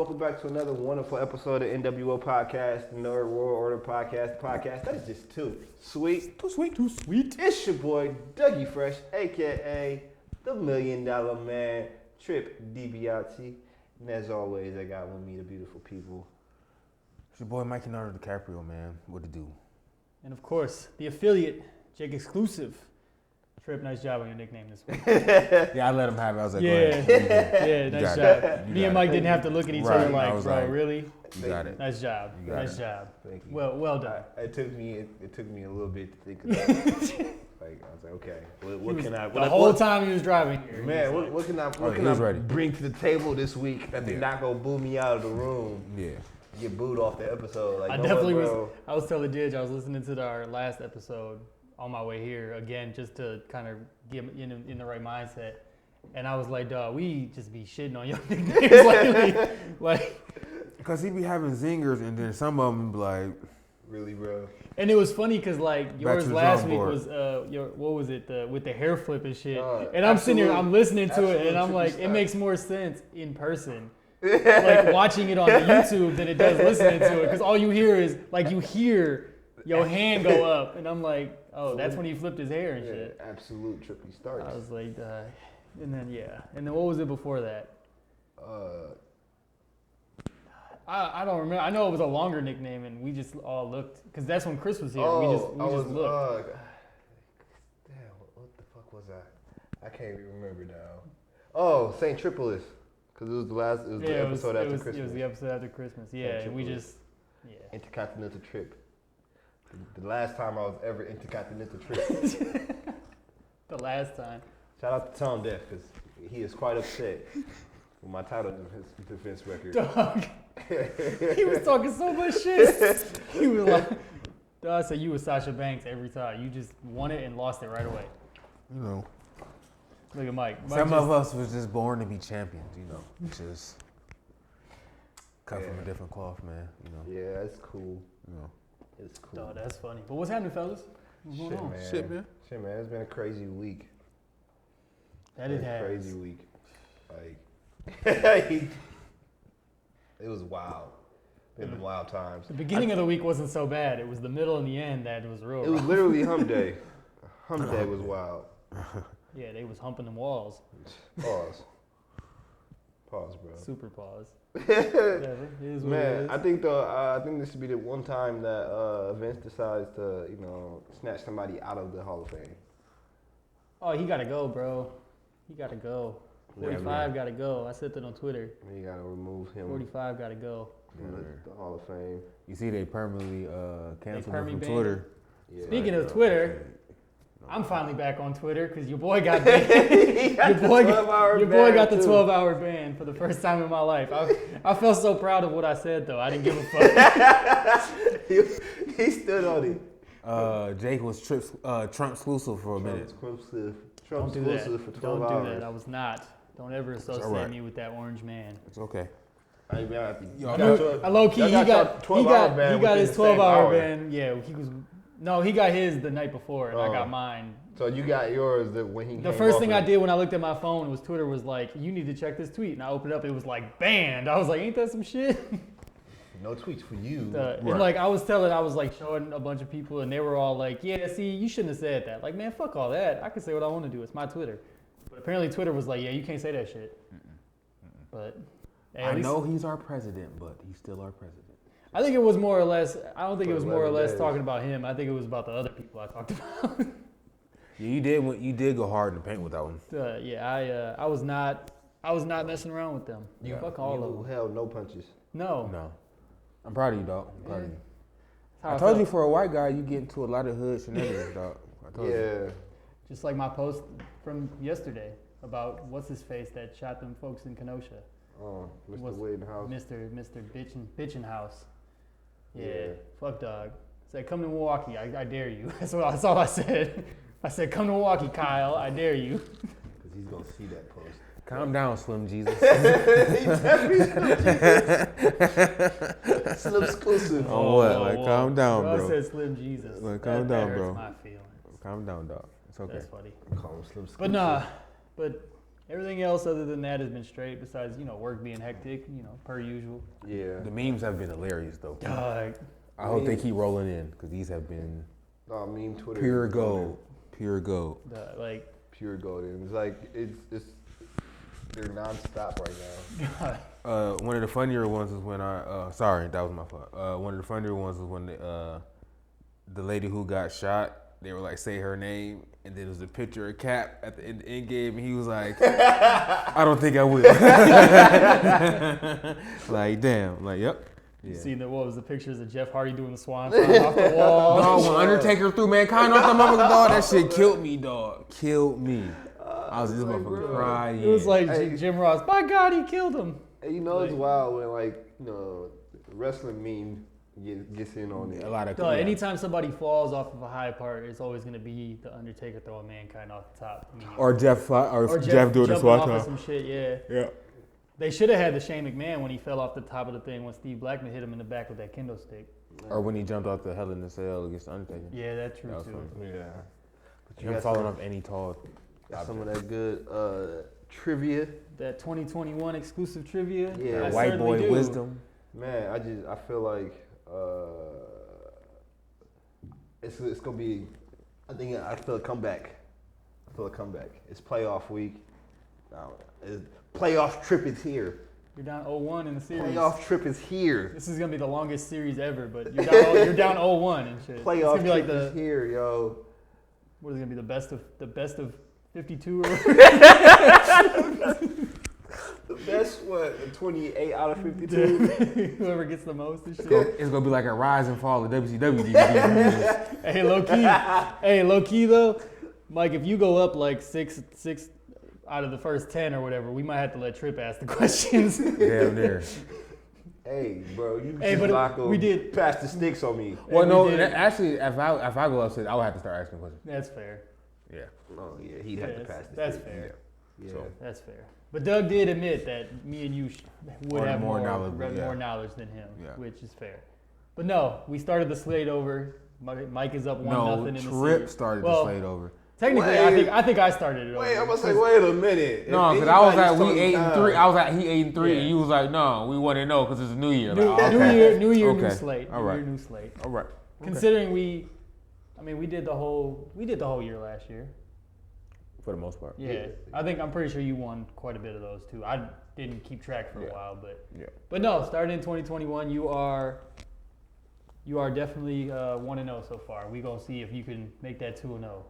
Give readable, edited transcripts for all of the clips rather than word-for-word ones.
Welcome back to another wonderful episode of NWO Podcast, the Nerd World Order Podcast. That is just too sweet. Too sweet. It's your boy, Dougie Fresh, a.k.a. the $1 Million Man, Trip DiBiase. And as always, I got with me the beautiful people. It's your boy, Mike Leonardo DiCaprio, man. What to do? And of course, the affiliate, Jake Exclusive. Trip, nice job on your nickname this week. Yeah, I let him have it. I was like, yeah, nice job. Me and Mike didn't have to look at each other like, bro, really? You got it. Nice job. Nice job. Thank you. Well done. It took me a little bit to think about it. Like, I was like, okay, what can I... The whole time he was driving here. Man, what can I bring to the table this week that not gonna boo me out of the room? Yeah. Get booed off the episode. Like, I was telling Didge, I was listening to our last episode on my way here again, just to kind of get in the right mindset. And I was like, dog, we just be shitting on your nicknames lately. Like, because he be having zingers, and then some of them be like, really, bro. And it was funny because like yours last week was what was it, with the hair flip and shit. And I'm sitting here, I'm listening to it, and I'm like, it makes more sense in person, like watching it on the YouTube than it does listening to it, because all you hear is like you hear your hand go up, and I'm like, oh, that's when he flipped his hair and shit. Absolute trippy starts. I was like, and then what was it before that? I don't remember. I know it was a longer nickname, and we just all looked, because that's when Chris was here. We just looked. Damn, what the fuck was I? I can't even remember now. Oh, St. Tripolis, because it was the episode after Christmas. It was the episode after Christmas. Yeah, and we just Intercontinental trip. The last time I was ever intercontinental trip. The last time. Shout out to Tom Def, because he is quite upset with my title defense record. Dog. He was talking so much shit. He was like, dog, said you was Sasha Banks every time. You just won it and lost it right away. you know. Look at Mike. Some of us was just born to be champions, you know. Just cut from a different cloth, man. You know. Yeah, it's cool. You know. It's cool. Oh, that's funny. But what's happening, fellas? What's going on? Shit, man. It's been a crazy week. It has. Crazy week. Like, it was wild. Been wild times. The beginning of the week wasn't so bad. It was the middle and the end that was real. It was literally hump day. Hump day was wild. Yeah, they was humping them walls. Pause, bro. Super pause. Whatever. It is what it Man, is. I think this should be the one time that Vince decides to, snatch somebody out of the Hall of Fame. Oh, he gotta go, bro. He gotta go. 45 gotta go. I said that on Twitter. You gotta remove him. 45 gotta go. From the Hall of Fame. You see, they permanently canceled him from banned Twitter. Yeah, Speaking of Twitter, I'm finally back on Twitter because your boy got banned. Your boy got the 12-hour ban for the first time in my life. I felt so proud of what I said, though. I didn't give a fuck. he stood on it. Jake was Trump exclusive for a minute. Trump exclusive for 12 Don't hours. do that. I was not. Don't ever associate me with that orange man. It's okay. I low key, he got his 12-hour ban. Yeah, he got his the night before, and I got mine. So you got yours when he. The first thing I did when I looked at my phone was Twitter was like, "You need to check this tweet," and I opened it up. It was like banned. I was like, "Ain't that some shit?" No tweets for you. And like I was like showing a bunch of people, and they were all like, "Yeah, see, you shouldn't have said that." Like, man, fuck all that. I can say what I want to do. It's my Twitter. But apparently Twitter was like, "Yeah, you can't say that shit." But hey, I know he's our president, but he's still our president. I think it was more or less. I don't think it was more or less talking about him. I think it was about the other people I talked about. Yeah, you did go hard in the paint with that one. I was not messing around with them. Fuck all of them. Held no punches. No. I'm proud of you, dog. I'm proud of you. I told you, for a white guy, you get into a lot of hood shenanigans, dog. I told you. Just like my post from yesterday about what's his face that shot them folks in Kenosha. Oh, Mr. Wadenhouse. Mr. Bitchin House. Yeah. Fuck dog. Said, come to Milwaukee. I dare you. That's all I said. I said, come to Milwaukee, Kyle. I dare you. Because he's going to see that post. Calm down, Slim Jesus. Slim exclusive. Oh, what? Like, calm down, bro. I said Slim Jesus. Like, calm down, bro. My feelings. Calm down, dog. It's okay. That's funny. Call him Slim exclusive. But nah. But Everything else other than that has been straight. Besides, work being hectic, per usual. Yeah. The memes have been hilarious though. I hope they keep rolling in because these have been meme Twitter pure gold. Pure gold. Pure gold. And it's like it's they're nonstop right now. One of the funnier ones is when sorry, that was my fault. One of the funnier ones is when the lady who got shot, they were like, say her name, and then there was a picture of Cap at the end game, and he was like, I don't think I will. Like, damn, like, yep. Yeah. You seen what was the pictures of Jeff Hardy doing the swan song off the wall? No, when Undertaker threw Mankind off the motherfucker, dog, that shit killed me, dog. Killed me. I was just motherfucker crying. It was like Jim Ross, by God, he killed him. Hey, it's wild when wrestling meme gets in on it. A lot of anytime somebody falls off of a high part, it's always going to be the Undertaker throwing Mankind off the top. Or Jeff doing the SWAT off of some shit, yeah. They should have had the Shane McMahon when he fell off the top of the thing when Steve Blackman hit him in the back with that kendo stick. Or when he jumped off the Hell in a Cell against the Undertaker. Yeah, that's true too. Funny. Yeah. But him falling off any tall. Got some of that good trivia. That 2021 exclusive trivia. Yeah, white boy wisdom. Man, I feel like it's gonna be. I feel a comeback. It's playoff week. Playoff trip is here. You're down 0-1 in the series. Playoff trip is here. This is gonna be the longest series ever, but you're down 0-1 and shit. Playoff trip is here, yo. What is it gonna be the best of 52 or the best 28 out of 52. Whoever gets the most and shit. It's gonna be like a rise and fall of WCW DVD. Hey, low key though, Mike, if you go up like six out of the first 10 or whatever, we might have to let Tripp ask the questions. Damn near. Hey, bro, we did pass the sticks on me. Well, no, actually, if I go upstairs, I would have to start asking questions. That's fair. Yeah. Oh yeah, he'd have to pass the That's sticks. fair. Yeah. So. That's fair. But Doug did admit that me and you would have more knowledge than him, which is fair. But no, we started the slate over. Mike is up 1-0 in the series. Tripp started the slate over. Technically, I think I started it over. Wait, I'm gonna say, wait a minute. No, because I was at 8-3. I was at he 8-3, and you was like, no, we want to know because it's a new year. New year, new slate. All right. New slate. All right. Considering we did the whole year last year. For the most part. Yeah. I'm pretty sure you won quite a bit of those too. I didn't keep track for a while, but no, starting in 2021, you are definitely 1-0 so far. We gonna see if you can make that 2-0.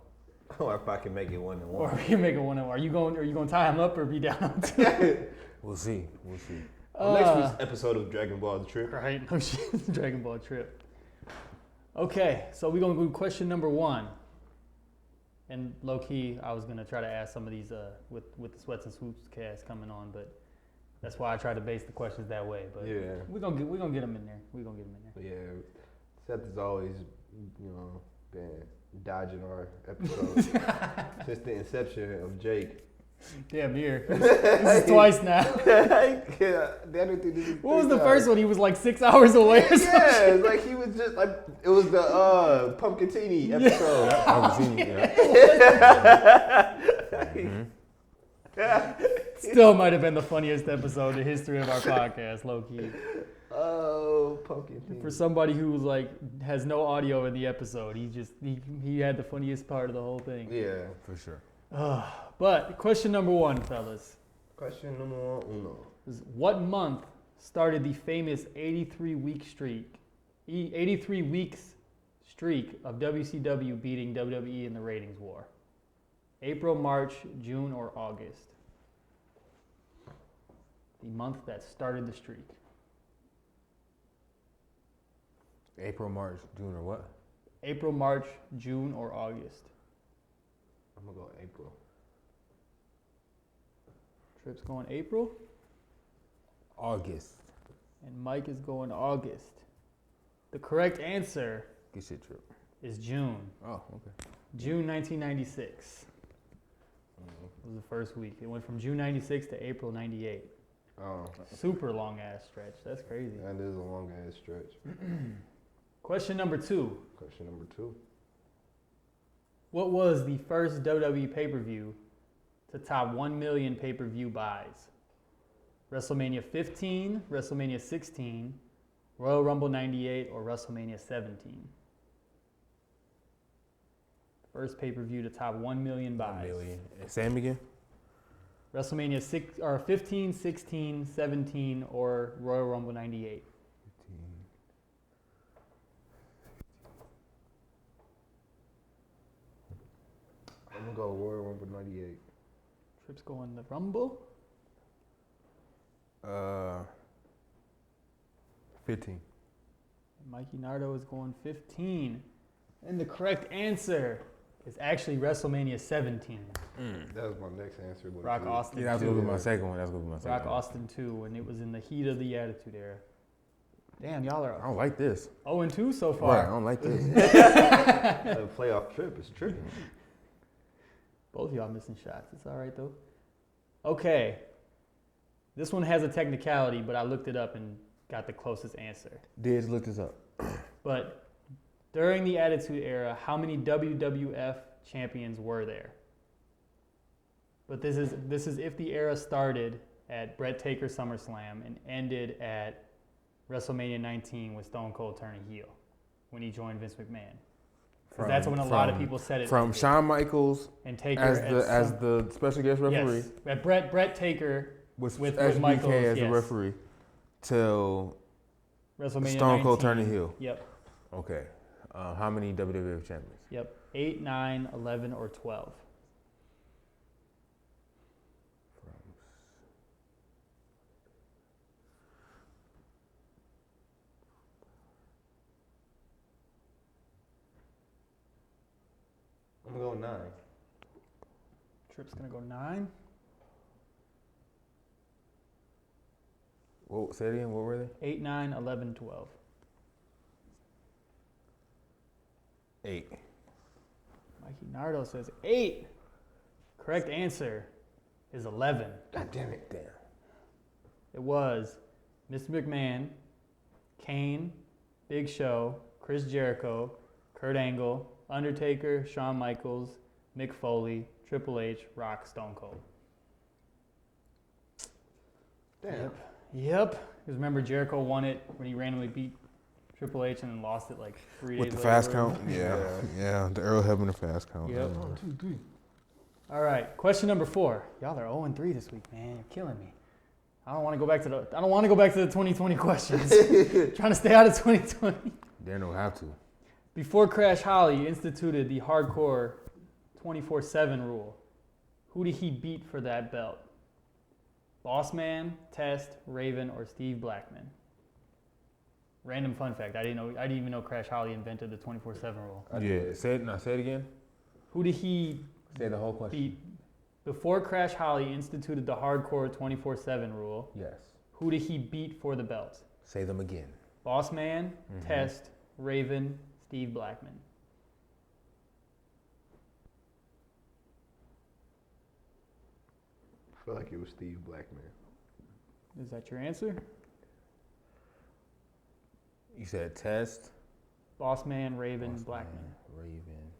Or if I can make it 1-1. Or if you make it 1-0. Are you going to tie him up or be down on 2? We'll see. Next week's episode of Dragon Ball The Trip. Right. No shit. Dragon Ball Trip. Okay, so we're going to do question number 1. And low key, I was going to try to ask some of these with the Sweats and Swoops cast coming on, but that's why I tried to base the questions that way. But we're gonna get them in there. Yeah, Seth has always, been dodging our episodes since the inception of Jake. Damn near. This is twice now. What was the first one? He was like 6 hours away or something. Yeah, like he was just like it was the Pumpkintini episode. Still might have been the funniest episode in the history of our podcast, low key. Oh, Pumpkin. For somebody who was like has no audio in the episode, he had the funniest part of the whole thing. Yeah, for sure. But question number 1, fellas. Question number 1. Is what month started the famous 83 weeks streak of WCW beating WWE in the ratings war? April, March, June, or August? The month that started the streak. April, March, June, or what? April, March, June, or August? I'm going to go April. Tripp's going April. August. And Mike is going August. The correct answer Good shit, Tripp. Is June. Oh, okay. June 1996 was the first week. It went from June 96 to April 98. Oh. Super long ass stretch. That's crazy. That is a long ass stretch. Question number 2. Question number 2. What was the first WWE pay-per-view to top 1 million pay-per-view buys? WrestleMania 15, WrestleMania 16, Royal Rumble 98, or WrestleMania 17? First pay-per-view to top 1 million buys. 1 million. Say him again? WrestleMania 15, 16, 17, or Royal Rumble 98. 15. I'm gonna go Royal Rumble 98. Trips going the Rumble. 15. Mikey Nardo is going 15. And the correct answer is actually WrestleMania 17. That was my next answer. Rock Austin. Yeah, that was going to be my second one. That's going to be my second Rock one. Austin 2, and it was in the heat of the Attitude Era. Damn, y'all are I don't like this. 0-2 so far. Right, I don't like this. The playoff trip is tripping. Both of y'all missing shots. It's all right, though. Okay. This one has a technicality, but I looked it up and got the closest answer. Did look this up. But during the Attitude Era, how many WWF champions were there? But this is if the era started at Bret Taker SummerSlam and ended at WrestleMania 19 with Stone Cold turning heel when he joined Vince McMahon. Because that's when a lot of people said it. From Shawn Michaels and Taker as the special guest referee. Yes, at Bret Taker with Michaels as the referee till WrestleMania Stone Cold 19. turning heel. Yep. Okay. How many WWF champions? Yep. 8, 9, 11, or 12. I'm gonna go 9. Trip's gonna go 9. Well, say it again. What were they? 8, 9, 11, 12. 8. Mikey Nardo says 8. Correct answer is 11. God damn it. Damn. It was Mr. McMahon, Kane, Big Show, Chris Jericho, Kurt Angle, Undertaker, Shawn Michaels, Mick Foley, Triple H, Rock, Stone Cold. Damn. Yep. Because remember, Jericho won it when he randomly beat Triple H and then lost it like 3 days With the later. fast count? Yeah. The Earl Hebner fast count. Yep. 1, 2, 3. All right. Question number 4. Y'all are 0-3 this week, man. You're killing me. I don't want to go back to the 2020 questions. Trying to stay out of 2020. They don't have to. Before Crash Holly instituted the hardcore 24/7 rule, who did he beat for that belt? Boss Man, Test, Raven, or Steve Blackman? Random fun fact. I didn't even know Crash Holly invented the 24/7 rule. Yeah. Say it again. Who did he Say the whole question. beat before Crash Holly instituted the hardcore 24/7 rule? Yes. Who did he beat for the belt? Say them again. Boss Man, Test, Raven, Steve Blackman. I feel like it was Steve Blackman. Is that your answer? You said Test. Boss Man, Raven, Boss Blackman. Man, Raven.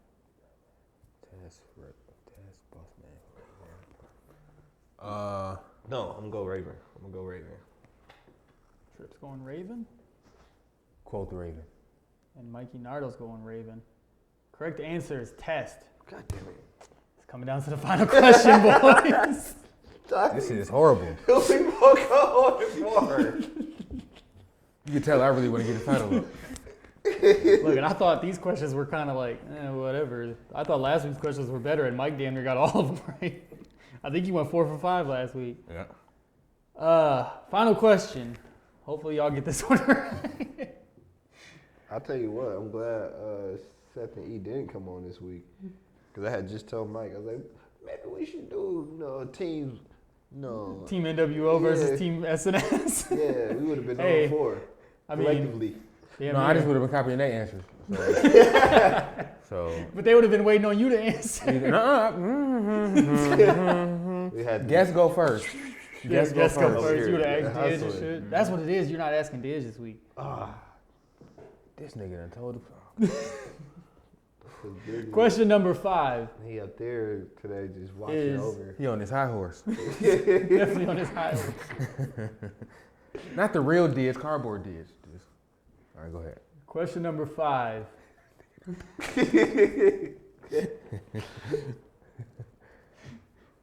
Test, Boss Man, Raven. No, I'm gonna go Raven. Trip's going Raven. Quote the Raven. And Mikey Nardo's going Raven. Correct answer is Test. God damn it. It's coming down to the final question, boys. This shit is horrible. Who we both going for? You can tell I really want to get the title up. Look, and I thought these questions were kind of like, whatever. I thought last week's questions were better, and Mike damn near got all of them right. I think you went 4 for 5 last week. Yeah. Final question. Hopefully y'all get this one right. I'll tell you what, I'm glad Seth and E didn't come on this week. Because I had just told Mike, I was like, maybe we should do, teams, Team NWO versus Team SNS. Yeah, we would have been Hey, on 4. I collectively. Mean, I just would have been copying their answers. So. But they would have been waiting on you to answer. We had Guess go first. Guess go first. Here, You would have asked yeah, Didge and shit. That's what it is. You're not asking Didge this week. This nigga done told him. Question number 5. He up there today just watching over. He on his high horse. Definitely on his high horse. Not the real Diz, cardboard Diz. All right, go ahead. Question number 5.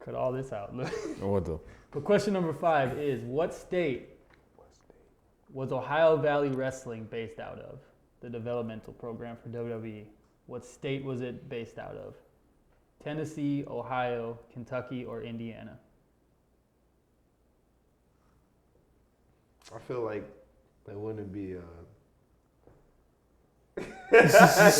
Cut all this out. What the? But question number 5 is, what state was Ohio Valley Wrestling based out of? The developmental program for WWE. What state was it based out of? Tennessee, Ohio, Kentucky, or Indiana? I feel like it wouldn't be because I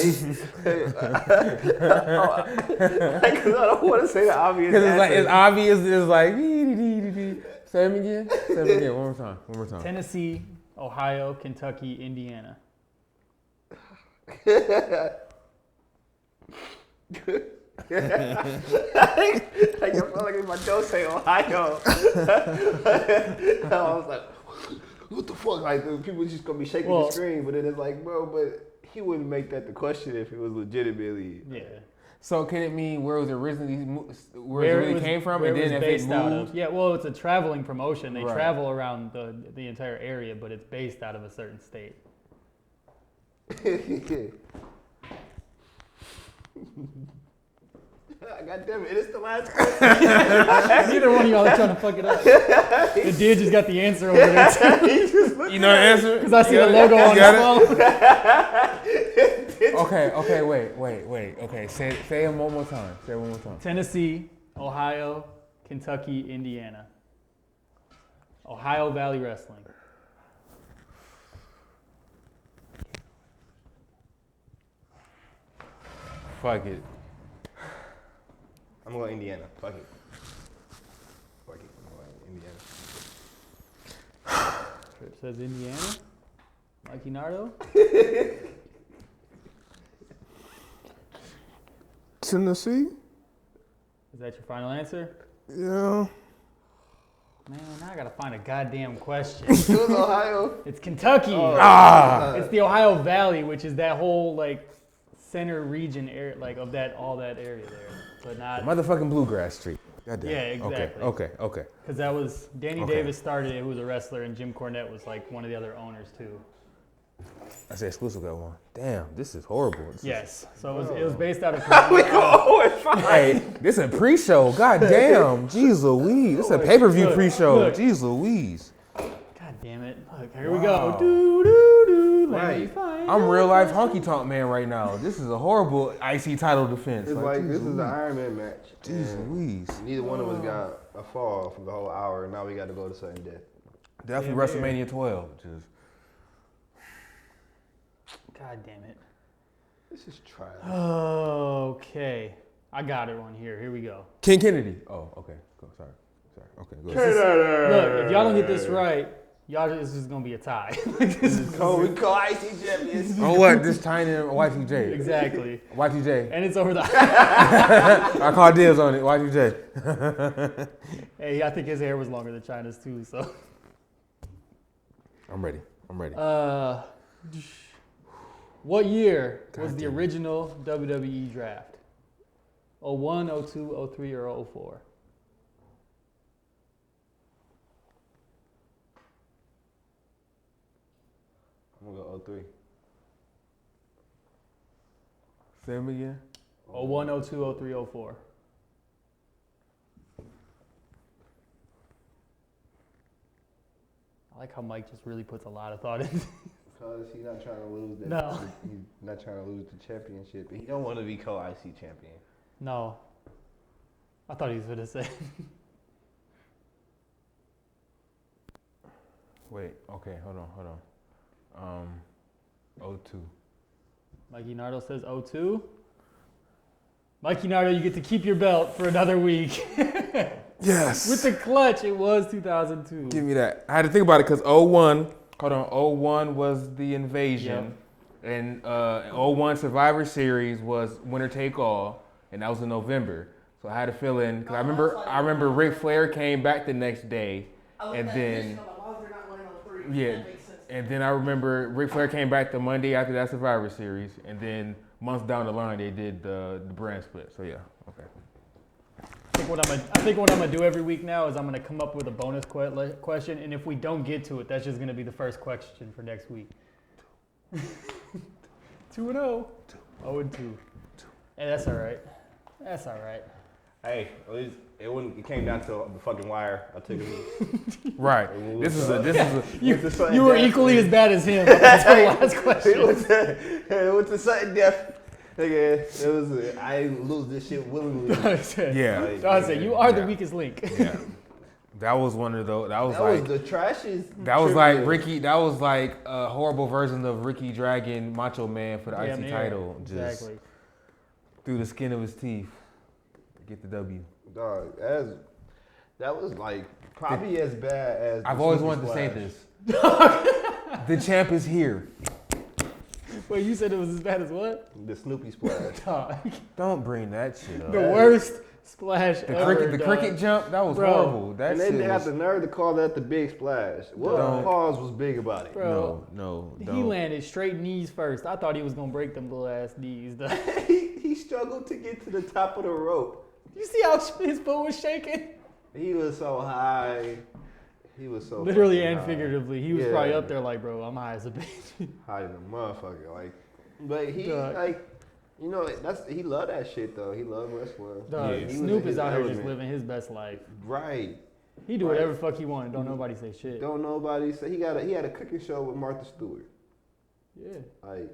don't want to say the obvious. Because it's obvious. It's like say it again. Say it again. One more time. Tennessee, Ohio, Kentucky, Indiana. I felt like if I don't say Ohio, I was like, what the fuck? Like, people just gonna be shaking the screen, but then it's like, bro, but he wouldn't make that the question if it was legitimately. Yeah. So can it mean where it really came from, and then if it moved? Out of? Yeah, well, it's a traveling promotion. They travel around the entire area, but it's based out of a certain state. God damn it, it's the last question. Neither one of y'all are trying to fuck it up. The dude just got the answer over there. You know the answer? Because I see the logo on his phone. Okay, wait. Okay, say it one more time. Tennessee, Ohio, Kentucky, Indiana. Ohio Valley Wrestling. Fuck it. I'm going Indiana. Fuck it. I'm going Indiana. Trip says Indiana. Mikey Nardo. Tennessee? Is that your final answer? Yeah. Man, now I gotta find a goddamn question. It was Ohio. It's Kentucky. Oh. It's the Ohio Valley, which is that whole like center region area, like of that all that area there, but not motherfucking Bluegrass Street. Goddamn. Yeah, exactly. Okay. Because that was Danny Davis started it, who was a wrestler, and Jim Cornette was like one of the other owners too. I said exclusive got one. Damn, this is horrible. So it was based out of. We go 0-5. Hey, this is a pre-show. God damn. Jeez Louise. This is a pay-per-view pre-show. Look. Jeez Louise. God damn it. Look, here we go. Do, do, do. Right. I'm real life honky tonk man right now. This is a horrible IC title defense. It's like this is the Iron Man match. Jeez Louise. Neither one of us got a fall for the whole hour, and now we got to go to sudden death. Definitely WrestleMania 12. Just. God damn it. This is trial. Okay. I got it one here. Here we go. King Kennedy. Oh, okay. Go. Sorry. Okay, go. Look, if y'all don't get this right, this is going to be a tie. We call IC champions. Oh, what? This tiny Y2J. Exactly. Y2J. And it's over the... I called Diz on it. Y2J. Hey, I think his hair was longer than China's too, so... I'm ready. What year was the original WWE draft? 01, 02, 03, or 04? I'm going to go 03. Say him again. 01, 02, 03, 04. I like how Mike just really puts a lot of thought into it. Because he's not trying to lose that. No. He's not trying to lose the championship. He don't want to be co-IC champion. No. I thought he was going to say. Wait. Okay. Hold on. 02. Mikey Nardo says 02. Mikey Nardo, you get to keep your belt for another week. Yes. With the clutch, it was 2002. Give me that. I had to think about it because 01 was the invasion. Yep. And 01 Survivor Series was winner take all, and that was in November. So I had a feeling because I remember Ric Flair came back the next day, and then and then I remember Ric Flair came back the Monday after that Survivor Series, and then months down the line they did the brand split. So yeah, okay. I think what I'm gonna do every week now is I'm gonna come up with a bonus question, and if we don't get to it, that's just gonna be the first question for next week. 2-0. 0-2. Hey, that's all right. That's all right. Hey, at least it came down to the fucking wire. I took it. Right. This is a. You were equally as bad as him. That's the last question. It was a sudden death. Nigga, it was. I didn't lose this shit willingly. Yeah. I said you are the weakest link. Yeah. That was one of those. That was the trashiest. That was like Ricky. That was like a horrible version of Ricky Dragon Macho Man for the IC title. Just exactly. Through the skin of his teeth, get the W. Dog, that was like probably as bad as. I've always wanted to say this. The champ is here. Wait, you said it was as bad as what? The Snoopy splash. Don't bring that shit up. The worst splash ever. The cricket jump, that was horrible. That and they had the nerve to call that the big splash. What pause was big about it? Bro, no. He landed straight knees first. I thought he was gonna break them little ass knees. He struggled to get to the top of the rope. You see how his foot was shaking? He was so high. He was so literally and figuratively. He was probably up there like, bro, I'm high as a bitch. High as a motherfucker, like. But he like, you know, he loved that shit though. He loved wrestling. Snoop is out here just living his best life. Right. He do whatever the fuck he wanted. Don't nobody say shit. Don't nobody say he had a cooking show with Martha Stewart. Yeah. Like.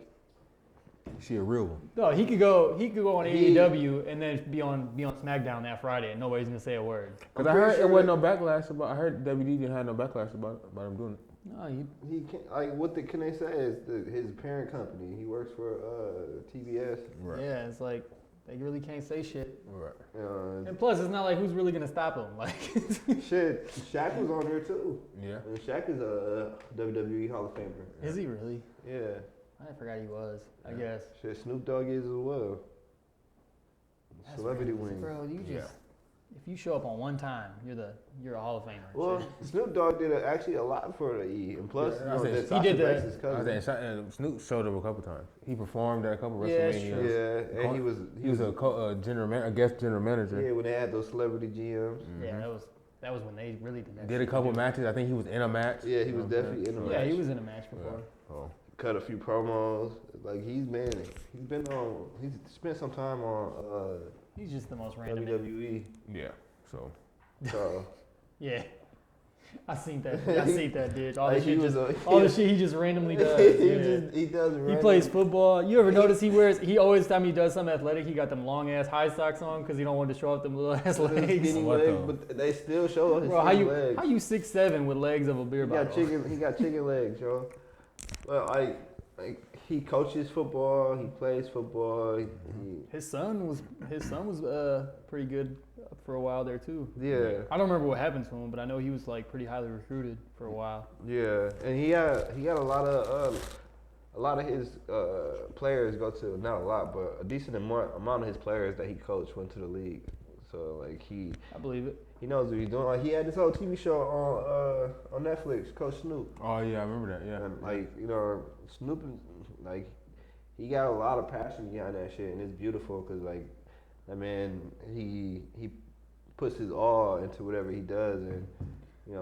She a real one. No, he could go on AEW and then be on SmackDown that Friday and nobody's gonna say a word. Cause I heard it wasn't no backlash about. I heard WD didn't have no backlash about him doing it. No, he can't. Like what can they say is his parent company. He works for TBS. Right. Yeah, it's like they really can't say shit. Right. And plus, it's not like who's really gonna stop him. Like shit, Shaq was on there too. Yeah. And Shaq is a WWE Hall of Famer. Is he really? Yeah. I forgot he was. I guess. Shit, Snoop Dogg is as well. That's Celebrity crazy. wing. Bro, you just if you show up on one time, you're a Hall of Famer. Well, Snoop Dogg did actually a lot for the E, and plus he did that. Snoop showed up a couple times. He performed at a couple WrestleManias. Yeah, and he was a guest general manager. Yeah, when they had those celebrity GMs. Mm-hmm. Yeah, that was when they really did that. Did a couple matches. I think he was in a match. Yeah, he was definitely in a match. Yeah, he was in a match before. Yeah. Oh. Cut a few promos. Like he's spent some time on. He's just the most random. WWE. Yeah. So. Yeah. I seen that dude. All the shit he just randomly does. He does. He plays football. You ever notice he always time he does something athletic, he got them long ass high socks on because he don't want to show off them little ass legs. But they still show his legs. How you 6'7" with legs of a beer bottle? He got chicken legs, yo. Well, he coaches football. He plays football. His son was pretty good for a while there too. Yeah. I don't remember what happened to him, but I know he was like pretty highly recruited for a while. Yeah, and he got a lot of his players go to, not a lot, but a decent amount of his players that he coached went to the league. So like I believe it. He knows what he's doing. Like he had this whole TV show on Netflix, Coach Snoop. Oh yeah, I remember that. Yeah. And like Snoop, like he got a lot of passion behind that shit, and it's beautiful because like that man, he puts his all into whatever he does, and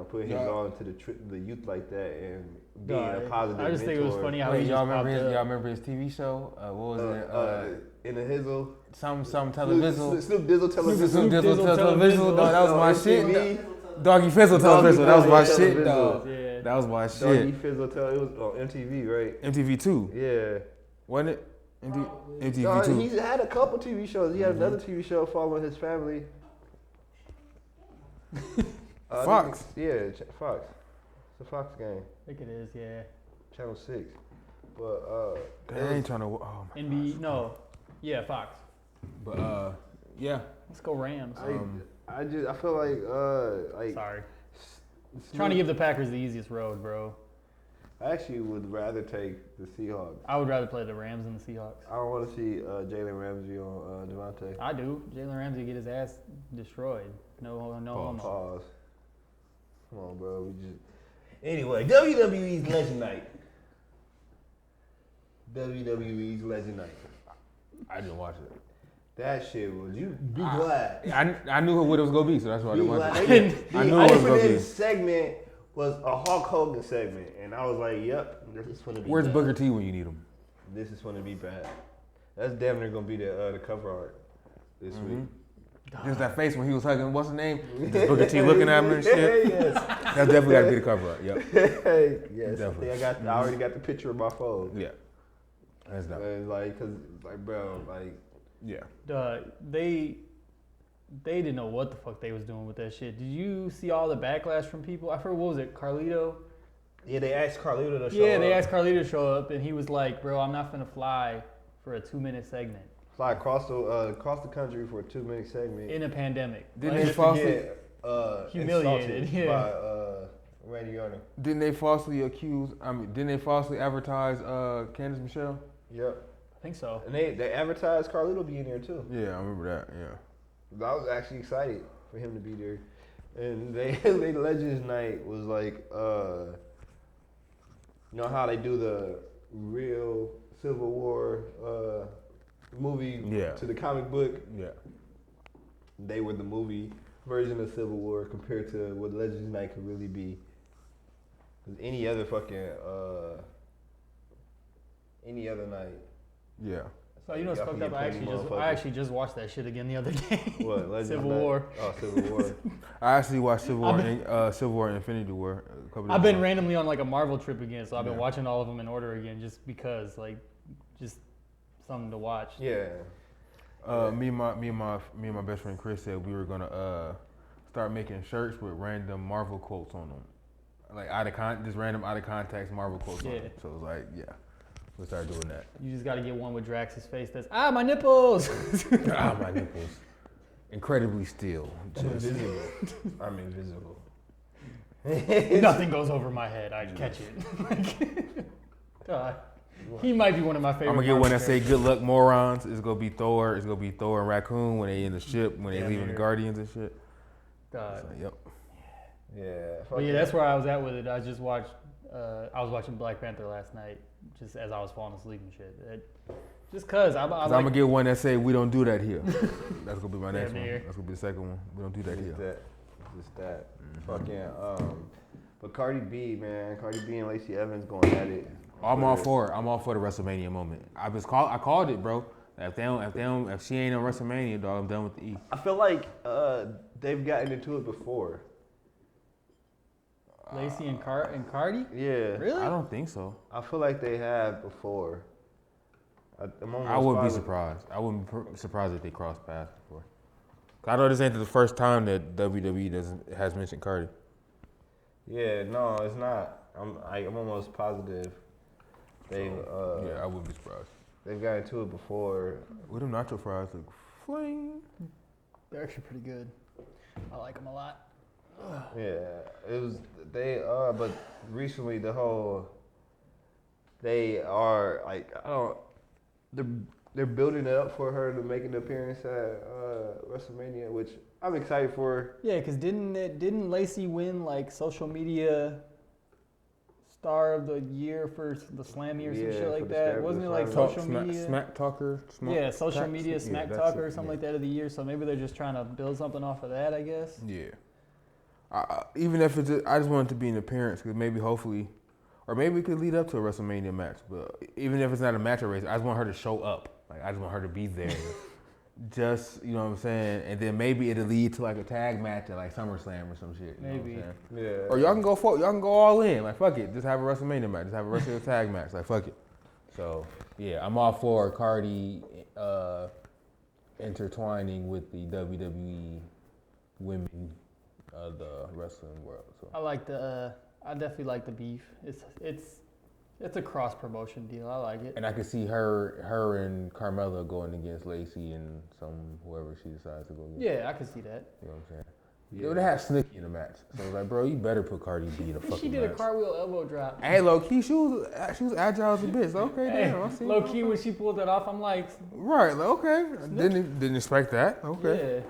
put his all into the youth like that, and being a positive mentor. I just think it was funny how y'all remember his TV show? What was it? In the Hizzle. Some television. Snoop Dizzle television. Snoop Dizzle television. That was my shit. Doggy Fizzle television. That was my shit, dog. Yeah. That was my shit. Doggy Fizzle television. It was on MTV, right? MTV 2. Yeah. Wasn't it? MTV no, 2. He's had a couple TV shows. He had another TV show following his family. Fox. Fox. It's a Fox game. I think it is, yeah. Channel 6. But I ain't trying to. Oh my NB, no. Yeah, Fox. But yeah. Let's go Rams. I feel like sorry. Trying to give the Packers the easiest road, bro. I actually would rather take the Seahawks. I would rather play the Rams than the Seahawks. I don't want to see Jalen Ramsey on Devontae. I do. Jalen Ramsey get his ass destroyed. No homo. Pause. Come on, bro. Anyway, WWE's Legend Night. WWE's Legend Night. I didn't watch it. That shit was, you be glad. I knew what it was gonna be, so that's why I didn't watch it. I knew what it was gonna be. Segment was a Hulk Hogan segment, and I was like, "Yep, this is gonna be." Where's bad. Booker T when you need him? This is gonna be bad. That's damn near gonna be the cover art this week. Just that face when he was hugging, what's his name? Just Booker T looking at him and shit. Yes. That's definitely gotta be the cover art. Yep. Yes. Definitely. I already got the picture of my phone. Yeah. That's dope. And like, cause like, bro, like. Yeah. They didn't know what the fuck they was doing with that shit. Did you see all the backlash from people? I heard, what was it, Carlito? Yeah, they asked Carlito to show up. Yeah, they asked Carlito to show up, and he was like, bro, I'm not finna fly for a 2-minute segment. Fly across the country for a 2-minute segment. In a pandemic. Didn't they falsely humiliated by Randy Orton? Didn't they falsely advertise Candice Michelle? Yep. I think so. And they advertised Carlito being there too. Yeah, I remember that. Yeah. I was actually excited for him to be there. And they Legends Night was like, you know how they do the real Civil War movie to the comic book? Yeah. They were the movie version of Civil War compared to what Legends Night could really be. Cause any other night. Yeah. So you know what's fucked up? I actually just watched that shit again the other day. What? Legends Civil Night? War. Oh, Civil War. I actually watched Civil War and Infinity War a couple I've days been ago. randomly on like a Marvel trip again, so I've been watching all of them in order again, just because, like, just something to watch. Yeah. Me and my best friend Chris said we were gonna start making shirts with random Marvel quotes on them, like just random out of context Marvel quotes on them. So it was like, we'll start doing that. You just got to get one with Drax's face that's, my nipples. My nipples. Incredibly still. I'm invisible. Nothing goes over my head. I catch it. He might be one of my favorite. I'm gonna get one that say "Good luck, morons." It's gonna be Thor. It's gonna be Thor and Raccoon when they in the ship, when they leaving the Guardians and shit. Like, yep. Yeah. But yeah, that's where I was at with it. I just watched. I was watching Black Panther last night, just as I was falling asleep and shit. Just cause I'm gonna get one that say "We don't do that here." That's gonna be my next one. That's gonna be the second one. We don't do that here. Just that. Fucking. But Cardi B, man, Cardi B and Lacey Evans going at it. I'm all for it. I'm all for the WrestleMania moment. I called it, bro. If she ain't on WrestleMania, dog, I'm done with the E. I feel like they've gotten into it before. Lacey and Cardi? Yeah. Really? I don't think so. I feel like they have before. I wouldn't be surprised. I wouldn't be surprised if they crossed paths before. I know this ain't the first time that WWE has mentioned Cardi. Yeah, no, it's not. I'm almost positive. I wouldn't be surprised. They've got into it before. With them nacho fries look fling. They're actually pretty good. I like them a lot. Yeah, it was but recently they are like they're building it up for her to make an appearance at WrestleMania, which I'm excited for. Yeah, because didn't Lacey win like social media star of the year for the Slammy or some shit like that? Wasn't it like social media? Smack Talker? Social media Smack Talker or something like that of the year. So maybe they're just trying to build something off of that, I guess. Yeah. Even if I just want it to be an appearance, because maybe hopefully, or maybe it could lead up to a WrestleMania match. But even if it's not a match or race, I just want her to show up. Like, I just want her to be there. Just, you know what I'm saying? And then maybe it'll lead to like a tag match at like SummerSlam or some shit. You maybe. Know what I'm saying? Yeah. Or y'all can go all in. Like, fuck it. Just have a WrestleMania match. Just have a wrestling tag match. Like, fuck it. So, yeah, I'm all for Cardi intertwining with the WWE women of the wrestling world. So. I definitely like the beef. It's a cross promotion deal. I like it. And I could see her and Carmella going against Lacey and whoever she decides to go against. Yeah, I could see that. You know what I'm saying? Yeah. They have Snooki in the match. So I was like, bro, you better put Cardi B in the fucking match. She did a cartwheel elbow drop. Hey, low key, she was agile as a bitch. Okay, damn. I see. Low key, when she pulled that off, I'm like, right, like, okay. Didn't expect that. Okay.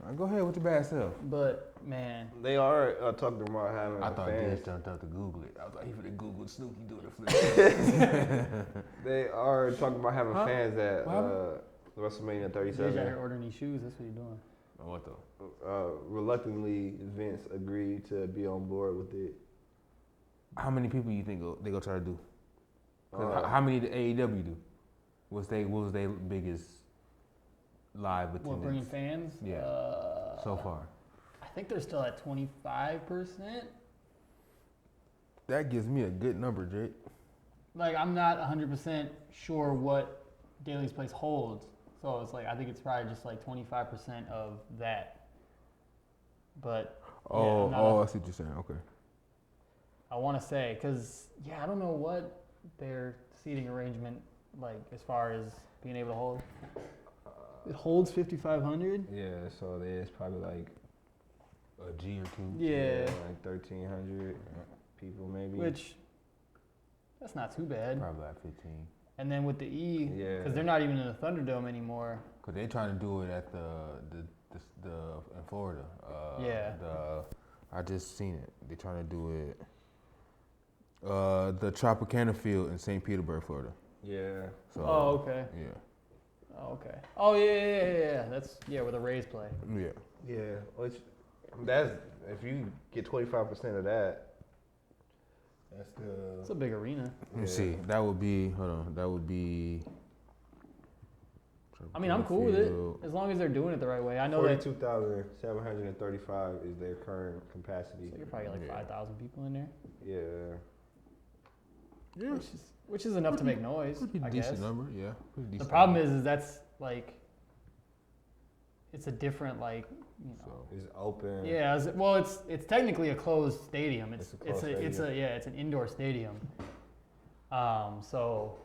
Yeah. Go ahead with your bad self. But man. They are talking about having I thought fans. Diz turned out to Google it. I was like, he finna Google Snoopy doing the flip. They are talking about having fans at What WrestleMania He's 37. out here ordering these shoes. That's what he's doing. What though? Reluctantly, Vince agreed to be on board with it. How many people you think they gonna try to do? How many did AEW do? What was their biggest live attendance? What, bringing fans? Yeah. So far. I think they're still at 25%. That gives me a good number, Jake. Like, I'm not 100% sure what Daly's Place holds. So it's like, I think it's probably just like 25% of that. But, I see what you're saying. Okay. I want to say, because, yeah, I don't know what their seating arrangement, like, as far as being able to hold. It holds 5,500? Yeah, so there's probably like A G or two. Yeah. like 1,300 people maybe. Which, that's not too bad. Probably like 15. And then with the E, Yeah. because they're not even in the Thunderdome anymore. Cause they're trying to do it at the in Florida. Yeah. I just seen it. They're trying to do it. The Tropicana Field in St. Petersburg, Florida. Yeah. So, Oh, okay. Yeah. Oh, okay. Oh, yeah. That's, yeah, where the Rays play. Yeah. Yeah. Which that's if you get 25% of that, that's It's the. a big arena. Let me see. That would be. Hold on. That would be. I mean, I'm cool with it as long as they're doing it the right way. I know that 42,735 is their current capacity. so you're probably like 5,000 people in there, Yeah. Yeah. which is enough to make noise. Pretty I decent guess. number. Yeah. Pretty The decent problem number. is that's like, it's a different like, you know. So, It's open. Yeah, well, it's technically a closed stadium. It's a closed it's an indoor stadium. So,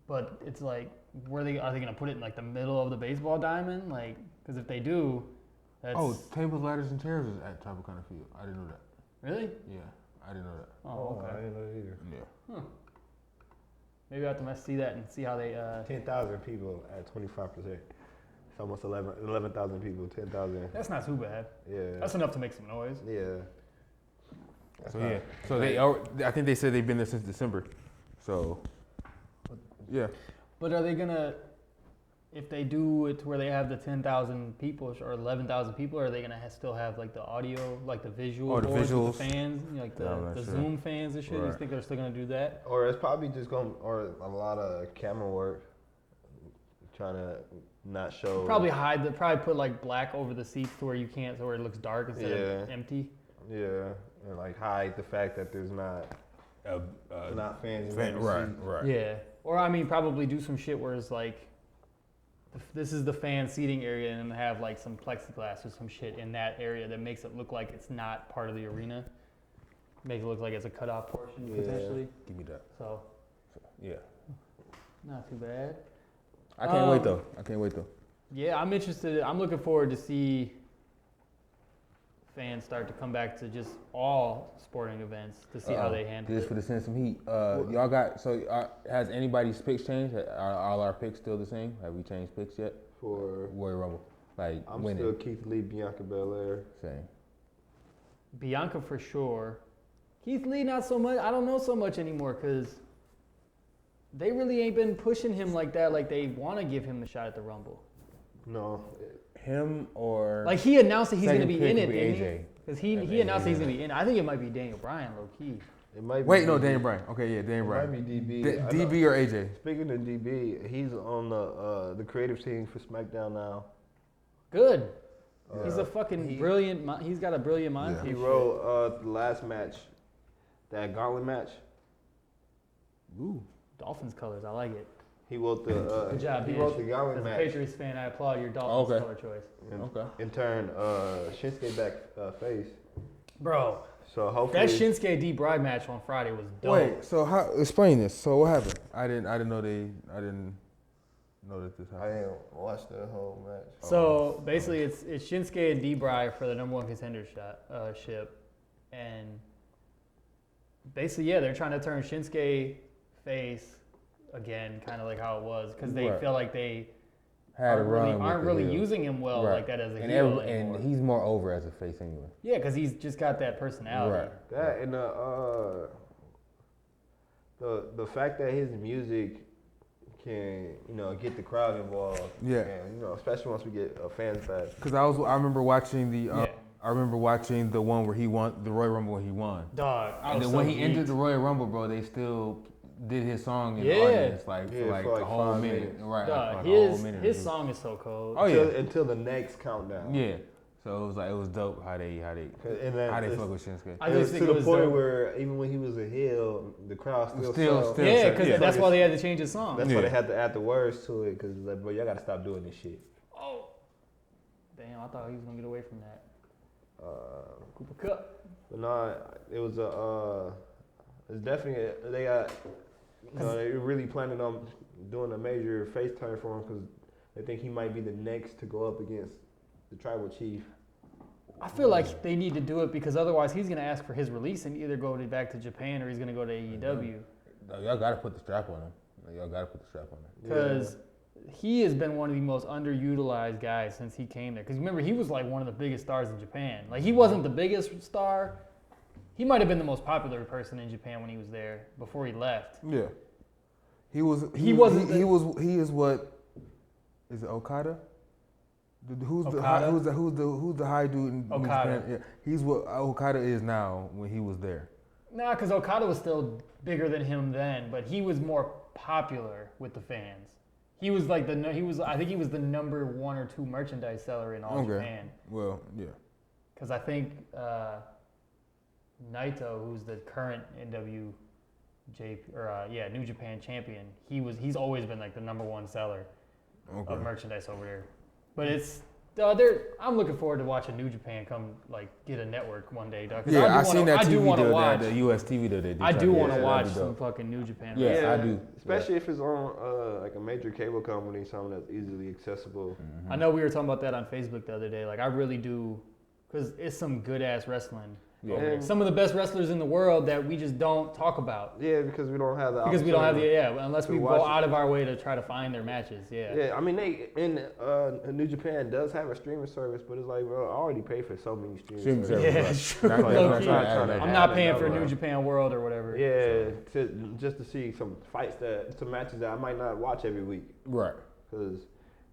but it's like, are they gonna put it in like the middle of the baseball diamond? Like, because if they do, that's tables, ladders, and chairs is at Tropicana Field. I didn't know that. really. Yeah, I didn't know that. Oh, I okay. didn't know that either. Yeah. Maybe I have to see that and see how they. 10,000 people at 25%. It's almost 11,000 people. 10,000. That's not too bad. Yeah. That's enough to make some noise. Yeah. So yeah. So I think they said they've been there since December. So. Yeah. But are they gonna, if they do it to where they have the 10,000 people or 11,000 people, are they gonna still have like the audio, like the visual the boards visuals. with the fans, you know, like Yeah, I'm not the sure. Zoom fans and shit? You Right. think they're still gonna do that? Or it's probably just or a lot of camera work, trying to not show. Probably put like black over the seats to where you can't, so where it looks dark instead of empty. Yeah, and like hide the fact that there's not fans. in every Right. seat. Right. Yeah. Or I mean, probably do some shit where it's like, this is the fan seating area, and then have like some plexiglass or some shit in that area that makes it look like it's not part of the arena. Make it look like it's a cutoff portion potentially. Give me that. So Yeah. not too bad. I can't wait though. I can't wait though. Yeah, I'm interested. I'm looking forward to see fans start to come back to just all sporting events to see how they handle Just it. for the send some heat. Y'all got has anybody's picks changed? Are all our picks still the same? Have we changed picks yet? For Royal Rumble, like I'm winning. still Keith Lee, Bianca Belair. Same. Bianca for sure. Keith Lee not so much. I don't know so much anymore because they really ain't been pushing him like that. Like they want to give him a shot at the Rumble. No, Him or Like he announced that he's going to Second be in pick it, would be didn't he? AJ. Because he announced that he's going to be in it. I think it might be Daniel Bryan, low key. it might. Be wait, no, DB. Daniel Bryan. Okay, yeah, Daniel It Bryan. might be DB. I know. DB or AJ? Speaking of DB, he's on the creative team for SmackDown now. Good. He's a fucking he- He's got a brilliant mind. Yeah. for He shit. wrote the last match, that gauntlet match. Ooh. Dolphins colors. I like it. He wrote the. Good job, He Bish. wrote the gauntlet As a match. Patriots fan, I applaud your Dolphins Okay. color choice. And Okay. In turn, Shinsuke back face. Bro, So hopefully. that Shinsuke D. Bride match on Friday was dope. Wait, so how? Explain this. So what happened? I didn't know that this I happened. didn't watch the whole match. So basically, it's Shinsuke and D-Bry for the #1 contender ship, and basically, yeah, they're trying to turn Shinsuke face again, kind of like how it was, because they Right. feel like they aren't really using him well like that as a heel anymore. And he's more over as a face anyway. Yeah, because he's just got that personality. Right. That and the fact that his music can get the crowd involved. Yeah. And especially once we get fans back. Because I remember watching the one where he won the Royal Rumble when he won. Dog. And then when he entered the Royal Rumble, bro, they still did his song in the audience for a whole minute. Right. Dog, a whole minute. His song is so cold. Oh yeah. Until the next countdown. Yeah. So it was dope how they fuck with Shinsuke. I just think to the point where even when he was a heel, the crowd still yeah, because that's why they had to change his song. That's why they had to add the words to it, because like, bro, y'all gotta stop doing this shit. Oh, damn! I thought he was gonna get away from that. Cooper Cup. But no, it was it's definitely they got they really planning on doing a major face turn for him because they think he might be the next to go up against the tribal chief. I feel like they need to do it because otherwise he's going to ask for his release and either go back to Japan or he's going to go to AEW. Y'all got to put the strap on him. Because he has been one of the most underutilized guys since he came there. Because remember, he was like one of the biggest stars in Japan. Like he wasn't the biggest star. He might have been the most popular person in Japan when he was there before he left. Yeah. He is what is it Okada? Who's the high dude in Okada. Japan? Yeah. He's what Okada is now when he was there. Nah, because Okada was still bigger than him then, but he was more popular with the fans. He was like I think he was the number 1 or 2 merchandise seller in all Japan. Well, yeah. Because I think Naito, who's the current New Japan champion, he's always been like the number 1 seller of merchandise over there. But it's I'm looking forward to watching New Japan come like get a network one day, dog. Yeah, I seen that TV deal, the US TV deal they did. I do want to watch some fucking New Japan. Yeah, I do. Especially if it's on like a major cable company, something that's easily accessible. Mm-hmm. I know we were talking about that on Facebook the other day. Like I really do, because it's some good ass wrestling. Yeah. Some of the best wrestlers in the world that we just don't talk about. Yeah, because we don't have the. Unless we go out of our way to try to find their matches. Yeah. Yeah, I mean New Japan does have a streaming service, but it's like, bro, I already pay for so many streaming services. Yeah, I'm not paying for New Japan World or whatever. Yeah, just to see some matches that I might not watch every week. Right. Because.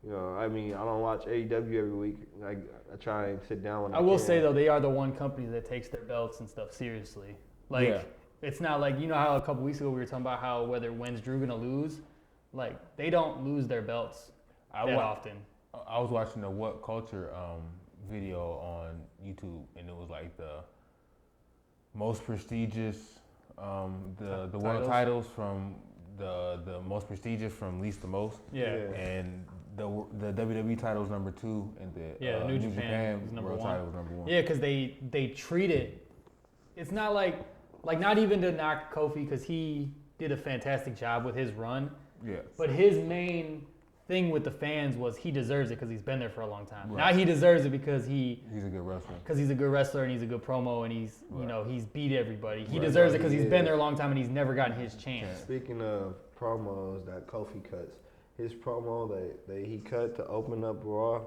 I don't watch AEW every week. I try and sit down when I will say, though, they are the one company that takes their belts and stuff seriously. Like, It's not like, how a couple weeks ago we were talking about how when's Drew going to lose? Like, they don't lose their belts that often. I was watching the What Culture video on YouTube, and it was like the most prestigious, the world titles from the most prestigious from least to most. Yeah. And the WWE title is number 2, and the New Japan world title is number 1. Yeah, because they treat it. It's not like not even to knock Kofi because he did a fantastic job with his run. Yeah. But his main thing with the fans was he deserves it because he's been there for a long time. Right. Now he deserves it because he's a good wrestler. Because he's a good wrestler and he's a good promo and he's he's beat everybody. He deserves it because he's been there a long time and he's never gotten his chance. Speaking of promos that Kofi cuts, his promo that he cut to open up Raw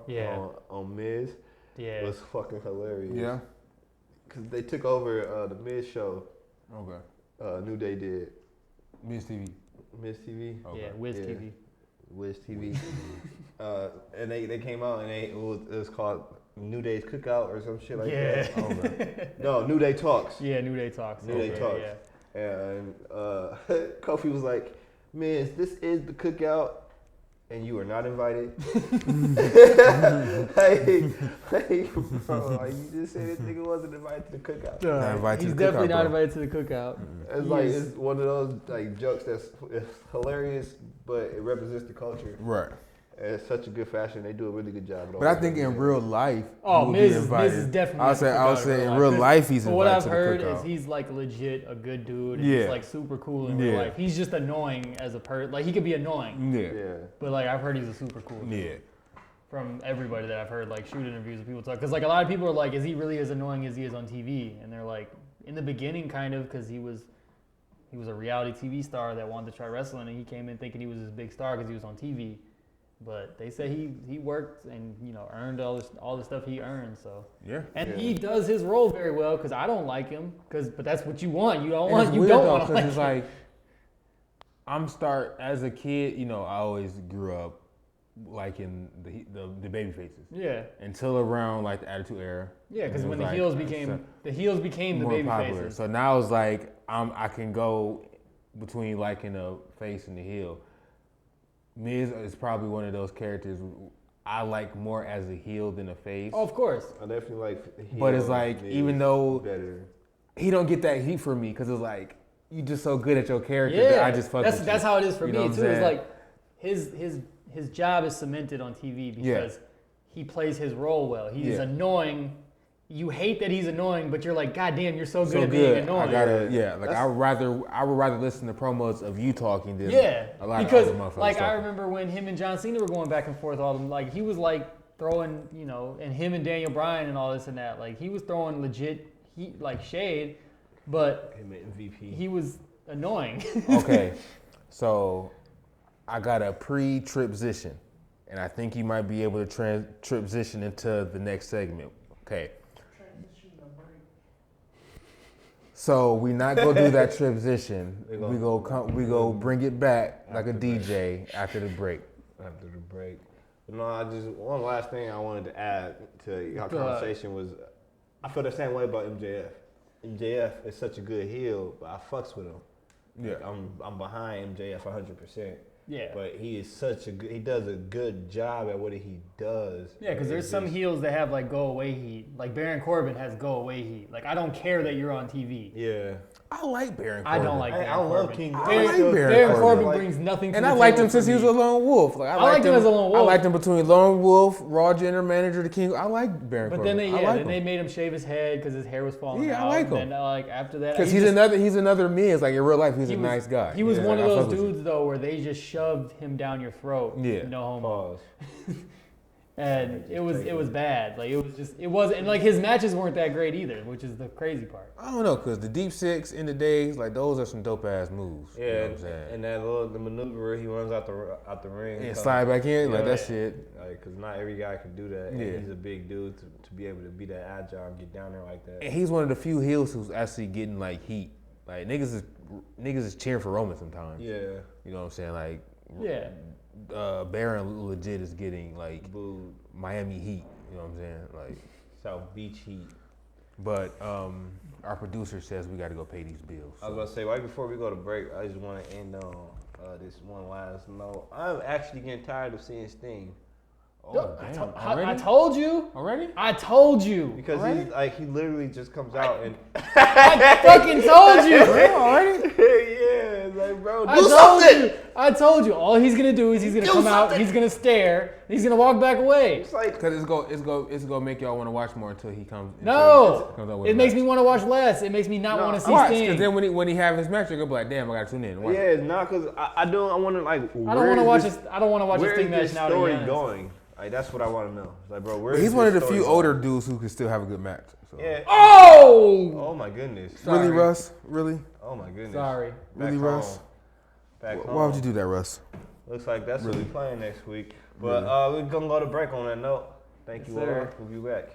on Miz was fucking hilarious. Yeah. Because they took over the Miz show. Okay. New Day did. Miz TV. Okay. Yeah, Wiz TV. Wiz TV. And they came out and it was called New Day's Cookout or some shit like that. No, New Day Talks. Yeah, New Day Talks. New Day Talks. Yeah. And Kofi was like, Miz, this is the cookout. And you are not invited. Hey, bro, you just said this nigga wasn't invited to the cookout. He's definitely not invited to the cookout. It's one of those like jokes that's hilarious, but it represents the culture. Right. And it's such a good fashion. They do a really good job. But I think in real life, Miz is definitely. I would say in real life he's invited to the cookout. What I've heard is he's like legit a good dude. And he's like super cool in real life. He's just annoying as a person. Like he could be annoying. Yeah. But like I've heard he's a super cool dude. Yeah. From everybody that I've heard, like shoot interviews and people talk, because like a lot of people are like, is he really as annoying as he is on TV? And they're like, in the beginning, kind of, because he was a reality TV star that wanted to try wrestling, and he came in thinking he was this big star because he was on TV. But they say he worked and earned all the stuff he earned. So yeah, and he does his role very well because I don't like him but that's what you want. You don't and want it's you weird don't though, want to like it's him. like as a kid, I always grew up liking the baby faces. Yeah. Until around like the Attitude Era. Yeah, because when the heels became the baby popular. faces. So now it's like I can go between liking the face and the heel. Miz is probably one of those characters I like more as a heel than a face. Oh, of course. I definitely like the heel. But it's like, even though better. He don't get that heat from me because it's like, you just so good at your character that I just fuck with you. That's how it is for me too. It's like his job is cemented on TV because he plays his role well. He's annoying. You hate that he's annoying, but you're like, God damn, you're so good at being annoying. I would rather listen to promos of you talking than a lot because of other motherfuckers I talking. remember when him and John Cena were going back and forth all them, like he was like throwing, and him and Daniel Bryan and all this and that, like he was throwing legit heat, like shade, but him at MVP. He was annoying. Okay, so I got a pre-trip-sition, and I think you might be able to transition into the next segment. Okay. So we not gonna do that transition. We go bring it back like a DJ after the break. After the break. No, one last thing I wanted to add to our conversation was, I feel the same way about MJF. MJF is such a good heel, but I fucks with him. Yeah, like, I'm behind MJF 100%. Yeah, but he does a good job at what he does. Yeah, because there's some heels that have like go away heat. Like Baron Corbin has go away heat. Like I don't care that you're on TV. Yeah, I like Baron Corbin. I don't like Baron Corbin. I love King. Baron Corbin brings nothing to the table. And I liked him since he was a lone wolf. Like, I liked him as a lone wolf. I liked him between lone wolf, Raw general manager, the King. I like Baron Corbin. Then they made him shave his head because his hair was falling out. I like him. And like after that, because he's another Miz. Like in real life, he's a nice guy. He was one of those dudes though where they just shoved him down your throat. Yeah. No homo. And it was bad. Like it wasn't, and like his matches weren't that great either, which is the crazy part. I don't know, cause the deep six in the days, like those are some dope ass moves. Yeah, you know what I'm saying? And the maneuver where he runs out the ring and slide back in, like that shit. Like, cause not every guy can do that. And he's a big dude to be able to be that agile and get down there like that. And he's one of the few heels who's actually getting like heat. Like niggas is cheering for Roman sometimes. Yeah, you know what I'm saying? Like Baron legit is getting like booed. Miami Heat, you know what I'm saying? Like South Beach Heat. But our producer says we got to go pay these bills. So. I was gonna say right before we go to break, I just want to end on this one last note. I'm actually getting tired of seeing Sting. Oh, damn. I told you. Already? I told you. Because he literally just comes out and I fucking told you. Already? Yeah, it's like, bro, do something. I told you. All he's gonna do is he's gonna come out, he's gonna stare, and he's gonna walk back away. It's like, because it's go make y'all want to watch more until he comes. It makes me want to watch less. It makes me not want to see Sting. Because then when he have his match, you're gonna be like, damn, I gotta tune in. Yeah, it's not because I want to like. I don't want to watch this. I don't want to watch a Sting match now. Where is this story going? Like, that's what I want to know. Like, bro, where he's one of the few older dudes who can still have a good match. So. Yeah. Oh my goodness. Sorry. Really, Russ? Really? Oh my goodness. Sorry. Really, Russ? Back home. Why would you do that, Russ? Looks like that's what we're playing next week. But we're gonna go to break on that note. Thank you all. We'll be back.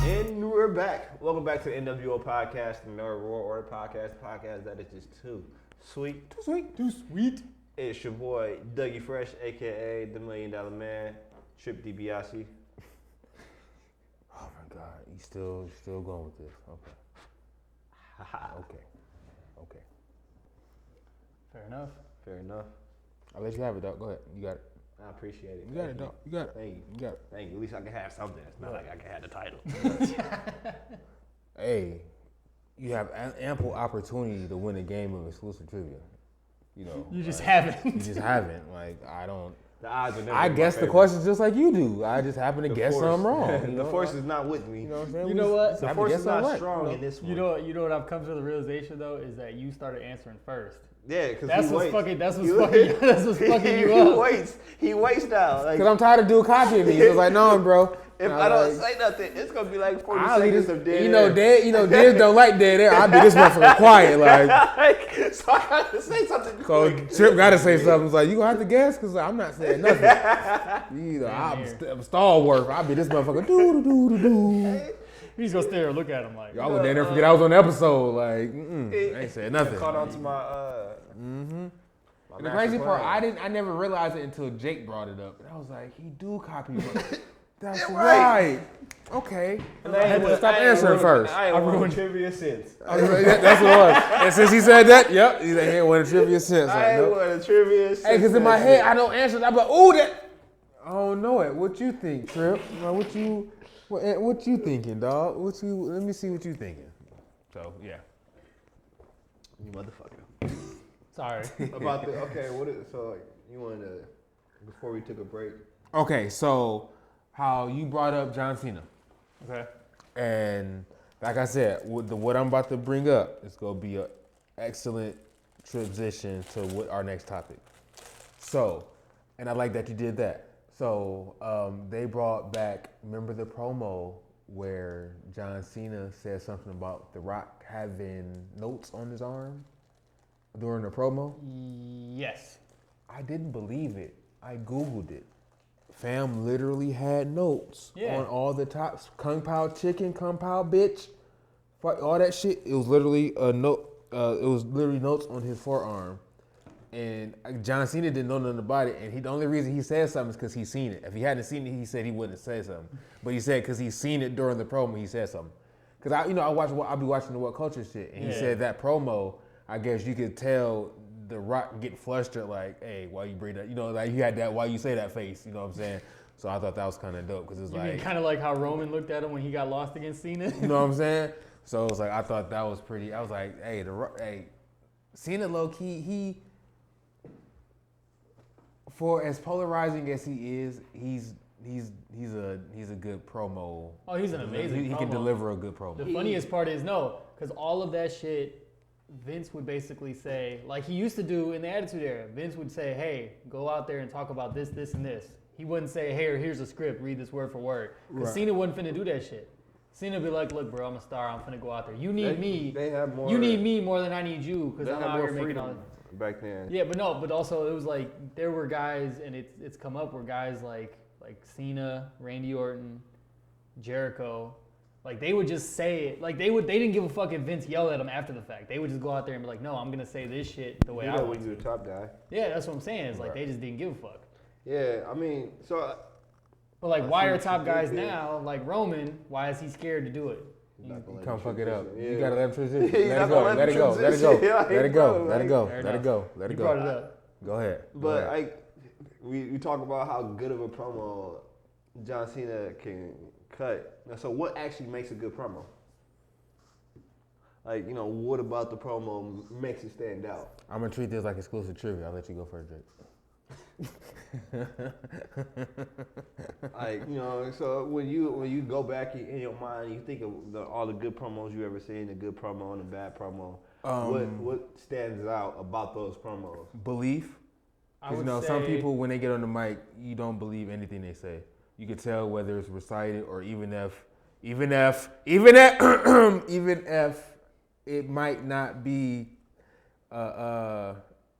And we're back. Welcome back to the NWO podcast, the Nerd Roar Order podcast. Podcast that is just too sweet. Too sweet. It's your boy Dougie Fresh, aka the $1 Million Man, Trip DiBiase. Oh my God, you still going with this? Okay. Okay. Fair enough. I'll let you have it, dog. Go ahead. You got it. I appreciate it. You got it, dog. You got it. Thank you. You got it. Thank you. At least I can have something. It's not like I can have the title. Hey, you have ample opportunity to win a game of exclusive trivia. You know, you just haven't. You just haven't. Like, I don't. The odds are never I guess the questions just like you do. I just happen to guess something wrong. The force is not with me. You know what I'm saying? You know what? The force is not strong in this one. You know what I've come to the realization though is that you started answering first. Yeah, because that's he what's waits. fucking. That's what's fucking you up. He waits now. Because I'm tired of dude copying me. It's like, no, bro. If I don't say nothing, it's gonna be like 40 seconds of dead. Dead don't like dead air. I'll be this motherfucker quiet, like. So I gotta say something. So Trip gotta say something. It's like, you gonna have to guess because I'm not saying nothing. I'm stalwart. I'll be this motherfucker. Do. He's gonna stare and look at him like. Y'all would never forget I was on the episode. Like, I ain't saying nothing. I caught on to my. And the crazy part, I never realized it until Jake brought it up, and I was like, he do copy. That's right. Okay. And I had to stop answering first. I ain't won trivia since. That's what it was. And since he said that, yep, he ain't won a trivia since. I ain't won a trivia since. Hey, because in my head, I don't answer. I'm like, ooh, that. I don't know it. What you think, Trip? What you thinking, dog? Let me see what you thinking. So, yeah. You motherfucker. Sorry. About the, you wanted to, before we took a break. Okay, so how you brought up John Cena. Okay. And like I said, what I'm about to bring up is going to be an excellent transition to what our next topic. So, and I like that you did that. So they brought back, remember the promo where John Cena said something about The Rock having notes on his arm during the promo? Yes. I didn't believe it. I Googled it. Fam literally had notes on all the tops. Kung Pao chicken, Kung Pao bitch, all that shit. It was literally a note. It was literally notes on his forearm. And John Cena didn't know nothing about it. And the only reason he said something is because he seen it. If he hadn't seen it, he said he wouldn't have said something. But he said because he seen it during the promo, he said something. Because I'll be watching the What Culture shit, and he said that promo. I guess you could tell The Rock get flustered, like, hey, why you bring that? You know, like you had that, why you say that face? You know what I'm saying? So I thought that was kind of dope because it's like kind of like how Roman looked at him when he got lost against Cena. You know what I'm saying? So it was like I thought that was pretty. I was like, hey, Cena low key, he. For as polarizing as he is, he's a good promo. Oh, he's an amazing. He can deliver a good promo. The funniest part is because all of that shit, Vince would basically say, like he used to do in the Attitude Era. Vince would say, "Hey, go out there and talk about this, this, and this." He wouldn't say, "Hey, here's a script, read this word for word." Because Cena wasn't finna do that shit. Cena would be like, "Look, bro, I'm a star. I'm finna go out there. You need me. They have more. You need me more than I need you because I'm out here making all." Back then. Yeah, but also it was like there were guys, and it's come up where guys like Cena, Randy Orton, Jericho, like they would just say it. Like they didn't give a fuck if Vince yelled at them after the fact. They would just go out there and be like, "No, I'm gonna say this shit the way I want when you're the top guy. Yeah, that's what I'm saying. It's like they just didn't give a fuck. Yeah, I mean, so. But like, why are top guys now like Roman? Why is he scared to do it? Come fuck it up. Yeah. You gotta let him transition. Let it go. You brought it up. Go ahead. But we talk about how good of a promo John Cena can cut. Now, so what actually makes a good promo? Like, you know, what about the promo makes it stand out? I'm gonna treat this like exclusive trivia. I'll let you go first, Jake. Like, you know, so when you go back in your mind, you think of all the good promos you ever seen, the good promo and the bad promo. What stands out about those promos? Belief. Because you know, some people when they get on the mic, you don't believe anything they say. You can tell whether it's recited or even if it might not be,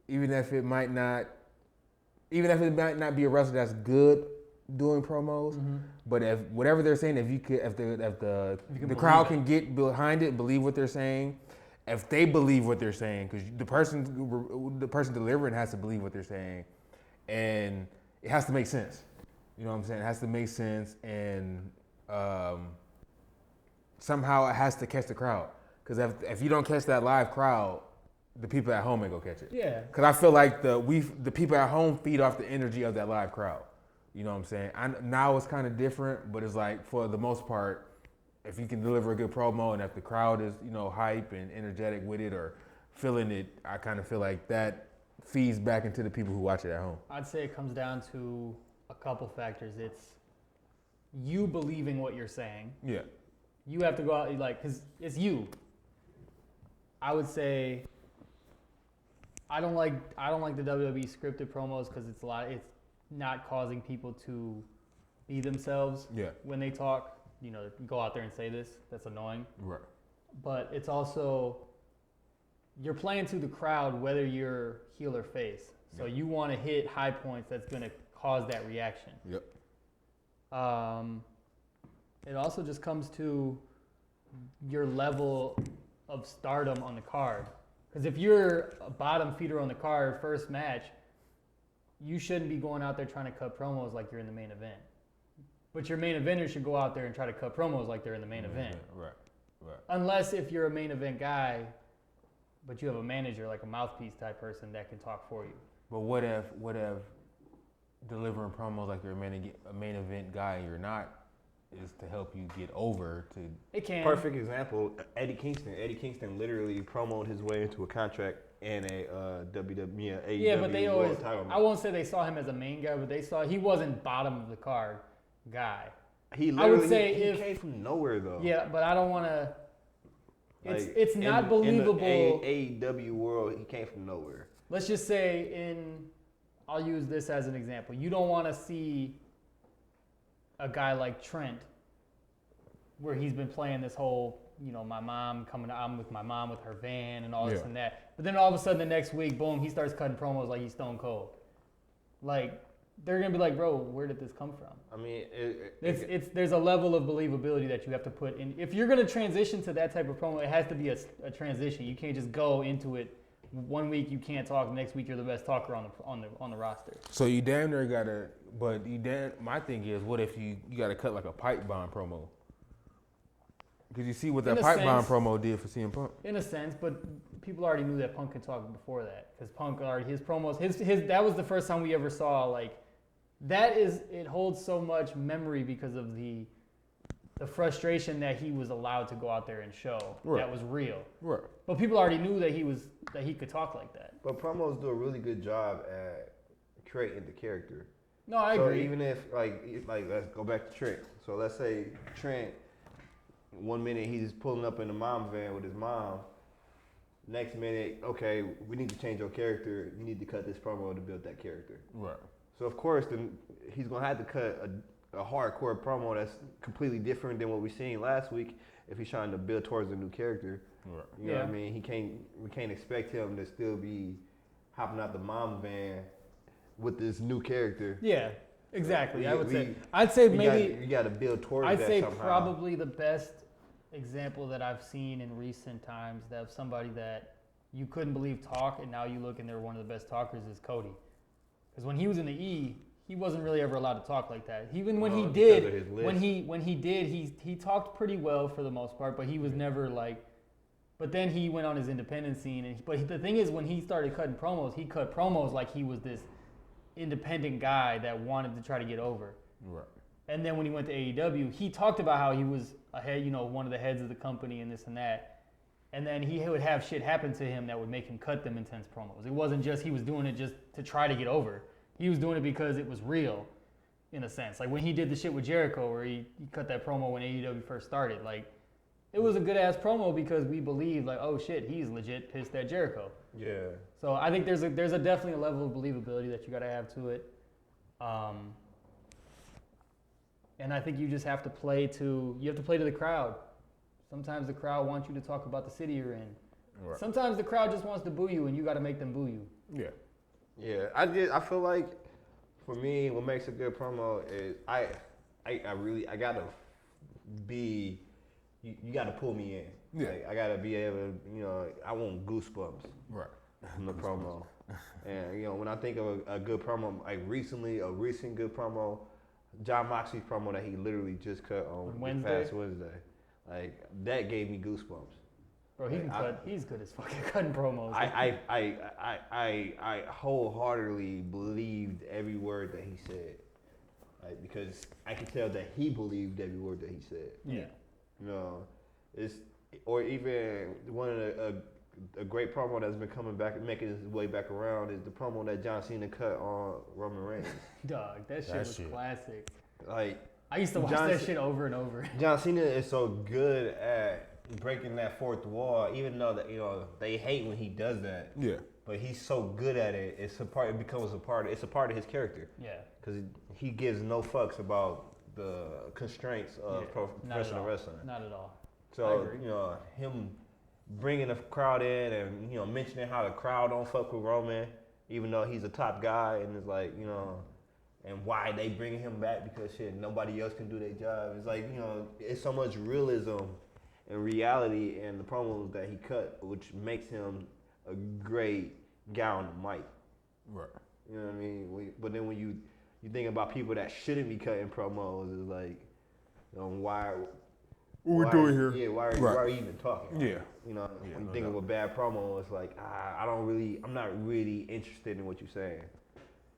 even if it might not be a wrestler that's good doing promos, but if whatever they're saying, if the crowd can get behind it, believe what they're saying, if they believe what they're saying, because the person delivering has to believe what they're saying, and it has to make sense. You know what I'm saying? It has to make sense, and somehow it has to catch the crowd. Because if you don't catch that live crowd, the people at home ain't gonna catch it. Yeah. Because I feel like the people at home feed off the energy of that live crowd. You know what I'm saying? Now it's kind of different, but it's like for the most part, if you can deliver a good promo and if the crowd is, you know, hype and energetic with it or feeling it, I kind of feel like that feeds back into the people who watch it at home. I'd say it comes down to a couple factors. It's you believing what you're saying. Yeah. You have to go out, like, because it's you. I would say I don't like the WWE scripted promos because it's not causing people to be themselves when they talk. You know, go out there and say this. That's annoying. Right. But it's also, you're playing to the crowd whether you're heel or face. So you want to hit high points that's going to cause that reaction. Yep. It also just comes to your level of stardom on the card. Because if you're a bottom feeder on the card, first match, you shouldn't be going out there trying to cut promos like you're in the main event. But your main eventer should go out there and try to cut promos like they're in the main event. Right. Unless if you're a main event guy, but you have a manager, like a mouthpiece type person that can talk for you. But what if delivering promos like you're a main event guy and you're not is to help you get over to... It can. Perfect example, Eddie Kingston. Eddie Kingston literally promoted his way into a contract and a WWE, AEW yeah, but they always, title match. I won't say they saw him as a main guy, but he wasn't bottom of the card guy. He literally, I would say he came from nowhere though. Yeah, but I don't want to... Like, it's not believable. In the AEW world, he came from nowhere. Let's just say I'll use this as an example. You don't want to see a guy like Trent, where he's been playing this whole, I'm with my mom with her van and all this and that. But then all of a sudden the next week, boom, he starts cutting promos like he's Stone Cold. Like, they're going to be like, bro, where did this come from? I mean, there's a level of believability that you have to put in. If you're going to transition to that type of promo, it has to be a transition. You can't just go into it. One week you can't talk, the next week you're the best talker on the roster. So you damn near gotta, my thing is, what if you gotta cut like a pipe bomb promo? Because you see what that pipe bomb promo did for CM Punk. In a sense, but people already knew that Punk could talk before that. Because Punk already, his promos, that was the first time we ever saw, like, it holds so much memory because of the frustration that he was allowed to go out there and show. Right. That was real. Right. But people already knew that he could talk like that. But promos do a really good job at creating the character. No, I agree. So even if like let's go back to Trent. So let's say Trent, 1 minute he's pulling up in the mom van with his mom. Next minute, okay, we need to change your character. You need to cut this promo to build that character. Right. So of course, then he's gonna have to cut a hardcore promo that's completely different than what we seen last week if he's trying to build towards a new character. Right. You know what I mean? We can't expect him to still be hopping out the mom van with this new character. Yeah, exactly. I'd say maybe you got to build towards that somehow. I'd say probably the best example that I've seen in recent times of somebody that you couldn't believe talk, and now you look and they're one of the best talkers is Cody. Because when he was in the E, he wasn't really ever allowed to talk like that. Even when he did, he talked pretty well for the most part, but he was never like. But then he went on his independent scene, but the thing is, when he started cutting promos, he cut promos like he was this independent guy that wanted to try to get over. Right. And then when he went to AEW, he talked about how he was one of the heads of the company and this and that. And then he would have shit happen to him that would make him cut them intense promos. It wasn't just he was doing it just to try to get over. He was doing it because it was real, in a sense. Like when he did the shit with Jericho, where he cut that promo when AEW first started. Like, it was a good ass promo because we believed, like, oh shit, he's legit pissed at Jericho. Yeah. So I think there's definitely a level of believability that you got to have to it. And I think you just have to play to the crowd. Sometimes the crowd wants you to talk about the city you're in. Right. Sometimes the crowd just wants to boo you, and you got to make them boo you. Yeah. Yeah, I feel like for me, what makes a good promo is I gotta be. You gotta pull me in. Yeah. Like, I gotta be able to, I want goosebumps. Right. In the promo. And when I think of a good promo, like a recent good promo, John Moxley's promo that he literally just cut on past Wednesday. Like, that gave me goosebumps. Bro, he's good as fucking cutting promos. I wholeheartedly believed every word that he said. Like, because I could tell that he believed every word that he said. Yeah. Or even one of a great promo that's been coming back, making its way back around is the promo that John Cena cut on Roman Reigns. Dog, that shit was classic. Like, I used to watch that shit over and over. John Cena is so good at, breaking that fourth wall, even though that they hate when he does that. Yeah. But he's so good at it. It's a part of his character. Yeah. Because he gives no fucks about the constraints of professional wrestling. Not at all. So him bringing the crowd in and mentioning how the crowd don't fuck with Roman, even though he's a top guy, and it's like and why they bringing him back because shit nobody else can do their job. It's like it's so much realism and reality in the promos that he cut, which makes him a great guy on the mic. Right. You know what I mean? But then when you think about people that shouldn't be cutting promos, it's like why. What we're doing here? Yeah, why are you even talking? Yeah. When you think of a bad promo, it's like I'm not really interested in what you're saying.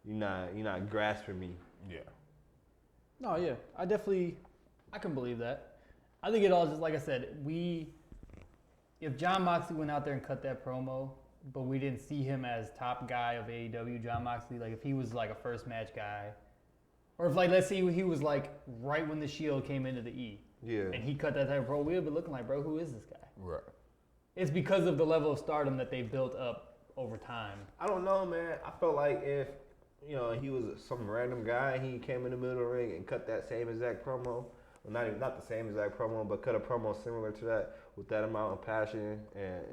You're not grasping me. Yeah. No, yeah, I can believe that. I think it all just like I said, if Jon Moxley went out there and cut that promo, but we didn't see him as top guy of AEW, Jon Moxley, like if he was like a first match guy, or if like let's say he was like right when the Shield came into the E. Yeah. And he cut that type of promo, we'd be looking like, bro, who is this guy? Right. It's because of the level of stardom that they built up over time. I don't know, man. I felt like if, he was some random guy and he came in the middle of the ring and cut that same exact promo, well, not the same exact promo, but cut a promo similar to that with that amount of passion and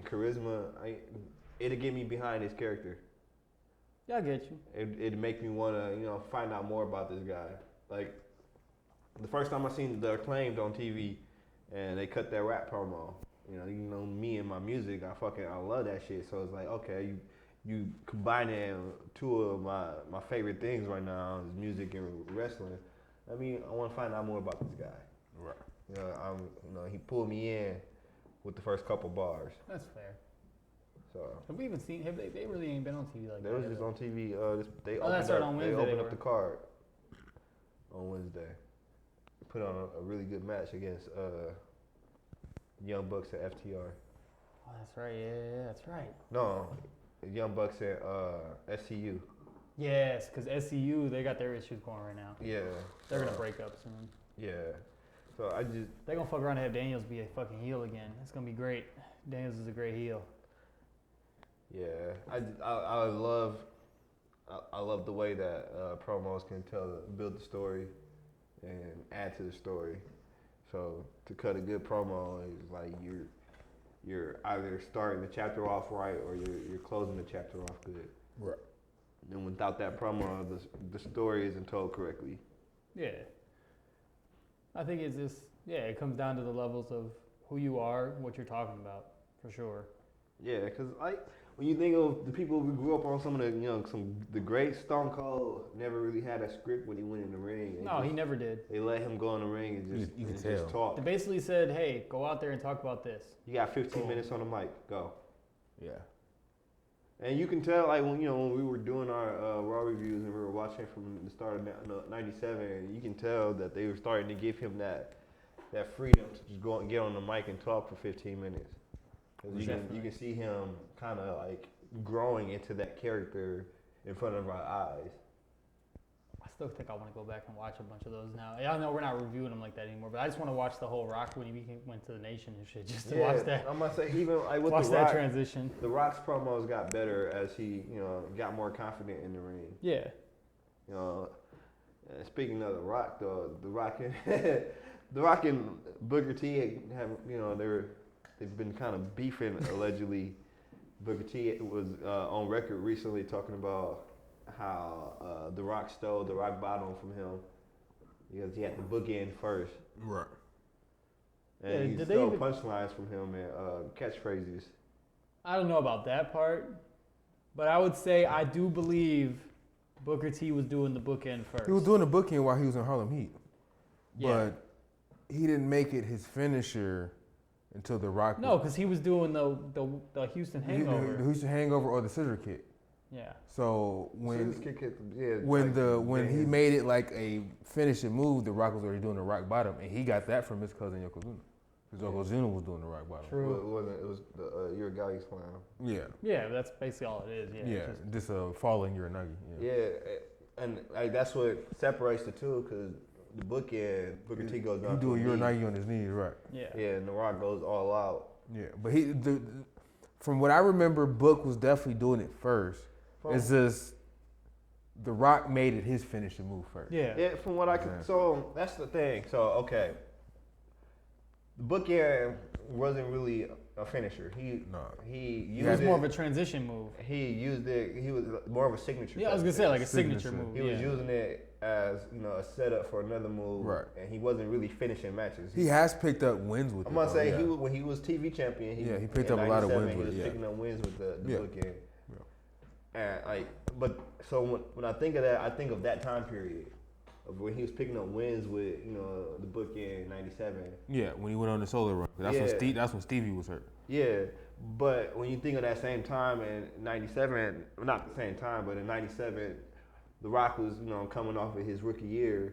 charisma, it'd get me behind his character. Yeah, I get you. It'd make me want to, find out more about this guy. Like, the first time I seen the Acclaimed on TV and they cut that rap promo, me and my music, I love that shit. So it's like, okay, you combining two of my favorite things right now is music and wrestling. I mean, I want to find out more about this guy. Right. He pulled me in with the first couple bars. That's fair. So have we even seen? They really ain't been on TV like that. They was just on TV. They opened up the card on Wednesday. Put on a really good match against Young Bucks and FTR. Oh, that's right. Yeah, that's right. No, Young Bucks and SCU. Yes, because SCU, they got their issues going right now. Yeah. They're going to break up soon. Yeah. So they're going to fuck around and have Daniels be a fucking heel again. It's going to be great. Daniels is a great heel. Yeah. I love the way that promos can build the story and add to the story. So to cut a good promo is like you're either starting the chapter off right or you're closing the chapter off good. Right. And without that promo, the story isn't told correctly. Yeah. I think it's just, it comes down to the levels of who you are, what you're talking about, for sure. Yeah, because when you think of the people who grew up on some of the great Stone Cold never really had a script when he went in the ring. No, he never did. They let him go in the ring and just talk. They basically said, hey, go out there and talk about this. You got 15 minutes on the mic, go. Yeah. And you can tell, like, when we were doing our Raw reviews and we were watching from the start of '97, you can tell that they were starting to give him that freedom to just go and get on the mic and talk for 15 minutes. Because you can see him kind of like growing into that character in front of our eyes. I still think I want to go back and watch a bunch of those now. I know we're not reviewing them like that anymore, but I just want to watch the whole Rock when he went to the Nation and shit, just to watch that. I'm gonna say even like with watch the that Rock, transition. The Rock's promos got better as he got more confident in the ring. Yeah. Speaking of the Rock, though, the Rock and Booker T have they've been kind of beefing allegedly. Booker T was on record recently talking about how The Rock stole the rock bottom from him because he had the bookend first. Right. And he stole punchlines from him and catchphrases. I don't know about that part, but I would say I do believe Booker T was doing the bookend first. He was doing the bookend while he was in Harlem Heat. Yeah. But he didn't make it his finisher until The Rock. No, because he was doing the Houston Hangover. The Houston Hangover or the Scissor Kick. Yeah. So when when he made it like a finishing move, The Rock was already doing the rock bottom, and he got that from his cousin Yokozuna. Because Yokozuna was doing the rock bottom. True. It was the Uranagi slam. Yeah. Yeah, that's basically all it is. Yeah. Yeah, just falling Uranagi. Yeah, and like that's what separates the two. Because the bookend, Booker T goes down. He do a Uranagi on his knees, right? Yeah. Yeah, and The Rock goes all out. Yeah, but from what I remember, Book was definitely doing it first. It's just The Rock made it his finishing move first. Yeah. Yeah, from what I could. So that's the thing. So okay, the bookend wasn't really a finisher. He used it was more of a transition move. He used it. He was more of a signature. Yeah, I was gonna say like a signature move. He was using it as a setup for another move, right? And he wasn't really finishing matches. He has picked up wins with it. I'm gonna say when he was TV champion, he picked up a lot of wins with it. He was picking up wins with the bookend. And so when I think of that, I think of that time period of when he was picking up wins with the bookend '97. Yeah, when he went on the solo run. That's when Stevie was hurt. Yeah, but when you think of that same time in '97, not the same time, but in '97, The Rock was coming off of his rookie year.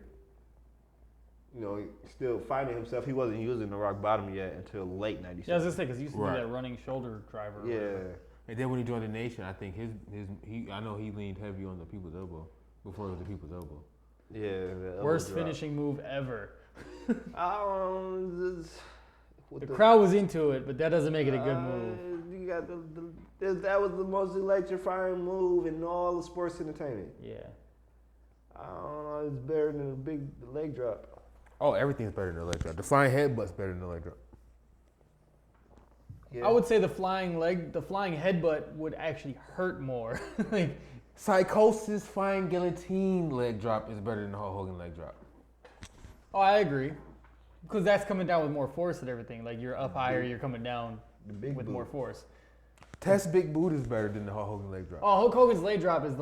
Still finding himself. He wasn't using the rock bottom yet until late '97. Yeah, I was gonna say because he used to do that running shoulder driver. Yeah. And then when he joined the Nation, I think I know he leaned heavy on the people's elbow before it was the people's elbow. Yeah. Worst finishing move ever. The crowd was into it, but that doesn't make it a good move. You got that was the most electrifying move in all of sports entertainment. Yeah. I don't know. It's better than a big leg drop. Oh, everything's better than the leg drop. The flying headbutt's better than the leg drop. Yeah. I would say the flying headbutt would actually hurt more. Like Psychosis flying guillotine leg drop is better than the Hulk Hogan leg drop. Oh, I agree. Because that's coming down with more force and everything. Like you're up higher, you're coming down with more force. Test Big Boot is better than the Hulk Hogan leg drop. Oh, Hulk Hogan's leg drop is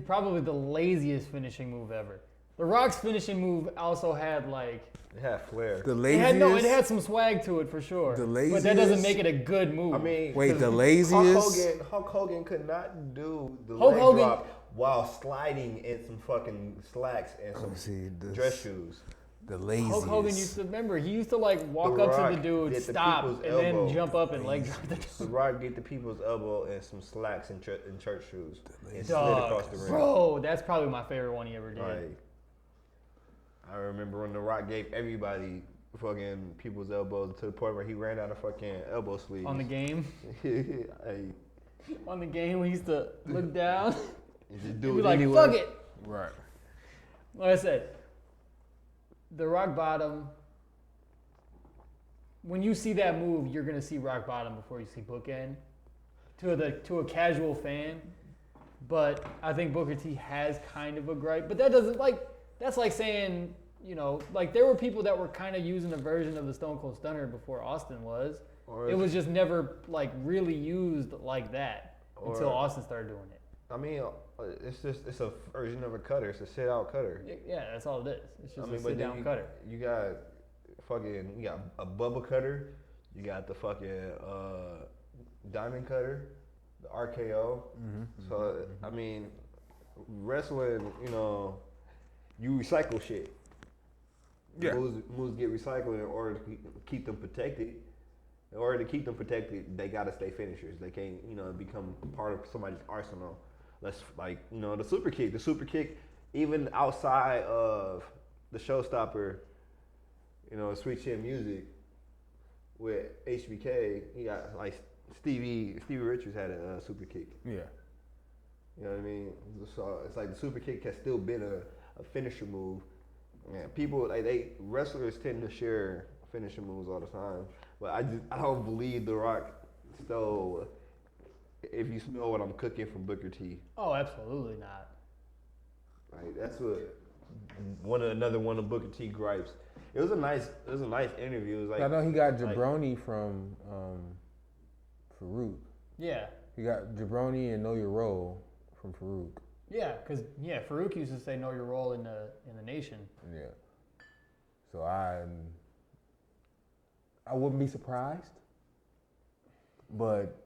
probably the laziest finishing move ever. The Rock's finishing move also had like... It had flair. The laziest? It had some swag to it for sure. The laziest? But that doesn't make it a good move. I mean... Wait, the laziest? Hulk Hogan could not do the leg drop while sliding in some fucking slacks and some dress shoes. The laziest. Hulk Hogan used to like walk up to the dude, stop, and then jump up and leg drop the dude. The Rock get the people's elbow and some slacks and church shoes and slid across the ring. Bro, that's probably my favorite one he ever did. Like, I remember when The Rock gave everybody fucking people's elbows to the point where he ran out of fucking elbow sleeves. On the game? On the game, we used to look down. Just do be it like, anyway. fuck it. Right. Like I said, the rock bottom, when you see that move, you're going to see rock bottom before you see bookend to a casual fan. But I think Booker T has kind of a gripe. But that doesn't, that's like saying, there were people that were kind of using a version of the Stone Cold Stunner before Austin was. It was just never, really used like that until Austin started doing it. I mean, it's a version of a cutter. It's a sit-out cutter. Yeah, that's all it is. It's just a sit-down cutter. You got a Bubba cutter. You got the fucking diamond cutter, the RKO. So, I mean, wrestling, you recycle shit. Yeah. Moves get recycled in order to keep them protected. In order to keep them protected, they gotta stay finishers. They can't, become part of somebody's arsenal. The super kick. The super kick, even outside of the showstopper, Sweet Chin Music with HBK, you got Stevie Richards had a super kick. Yeah. You know what I mean? So it's like the super kick has still been a finisher move. Man, people wrestlers tend to share finisher moves all the time, but I don't believe The Rock stole. If you smell what I'm cooking from Booker T. Oh, absolutely not. Right, that's another one of Booker T gripes. It was a nice interview. It was like, I know he got Jabroni from Farouk. Yeah. He got Jabroni and Know Your Role from Farouk. Yeah, because Farouk used to say "Know Your Role" in the Nation. Yeah. So I wouldn't be surprised, but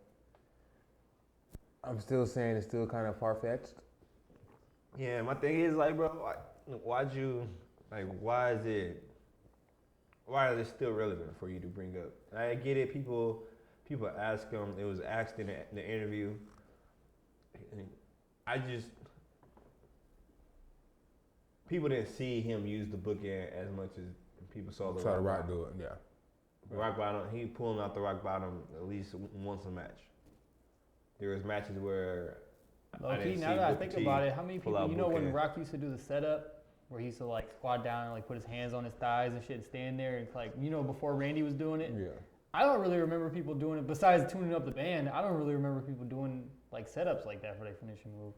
I'm still saying it's still kind of far-fetched. Yeah, my thing is bro, why is it still relevant for you to bring up? I get it. People ask him. It was asked in the interview. people didn't see him use the bookend as much as people saw the Rock do it. Yeah. The rock bottom. He pulling out the rock bottom at least once a match. There was matches where. Low-key, now that I think about it, how many people, you know when Rock used to do the setup, where he used to like squat down and like put his hands on his thighs and shit and stand there and like, you know, before Randy was doing it? Yeah. I don't really remember people doing it, besides tuning up the band, I don't really remember people doing like setups like that for their finishing move.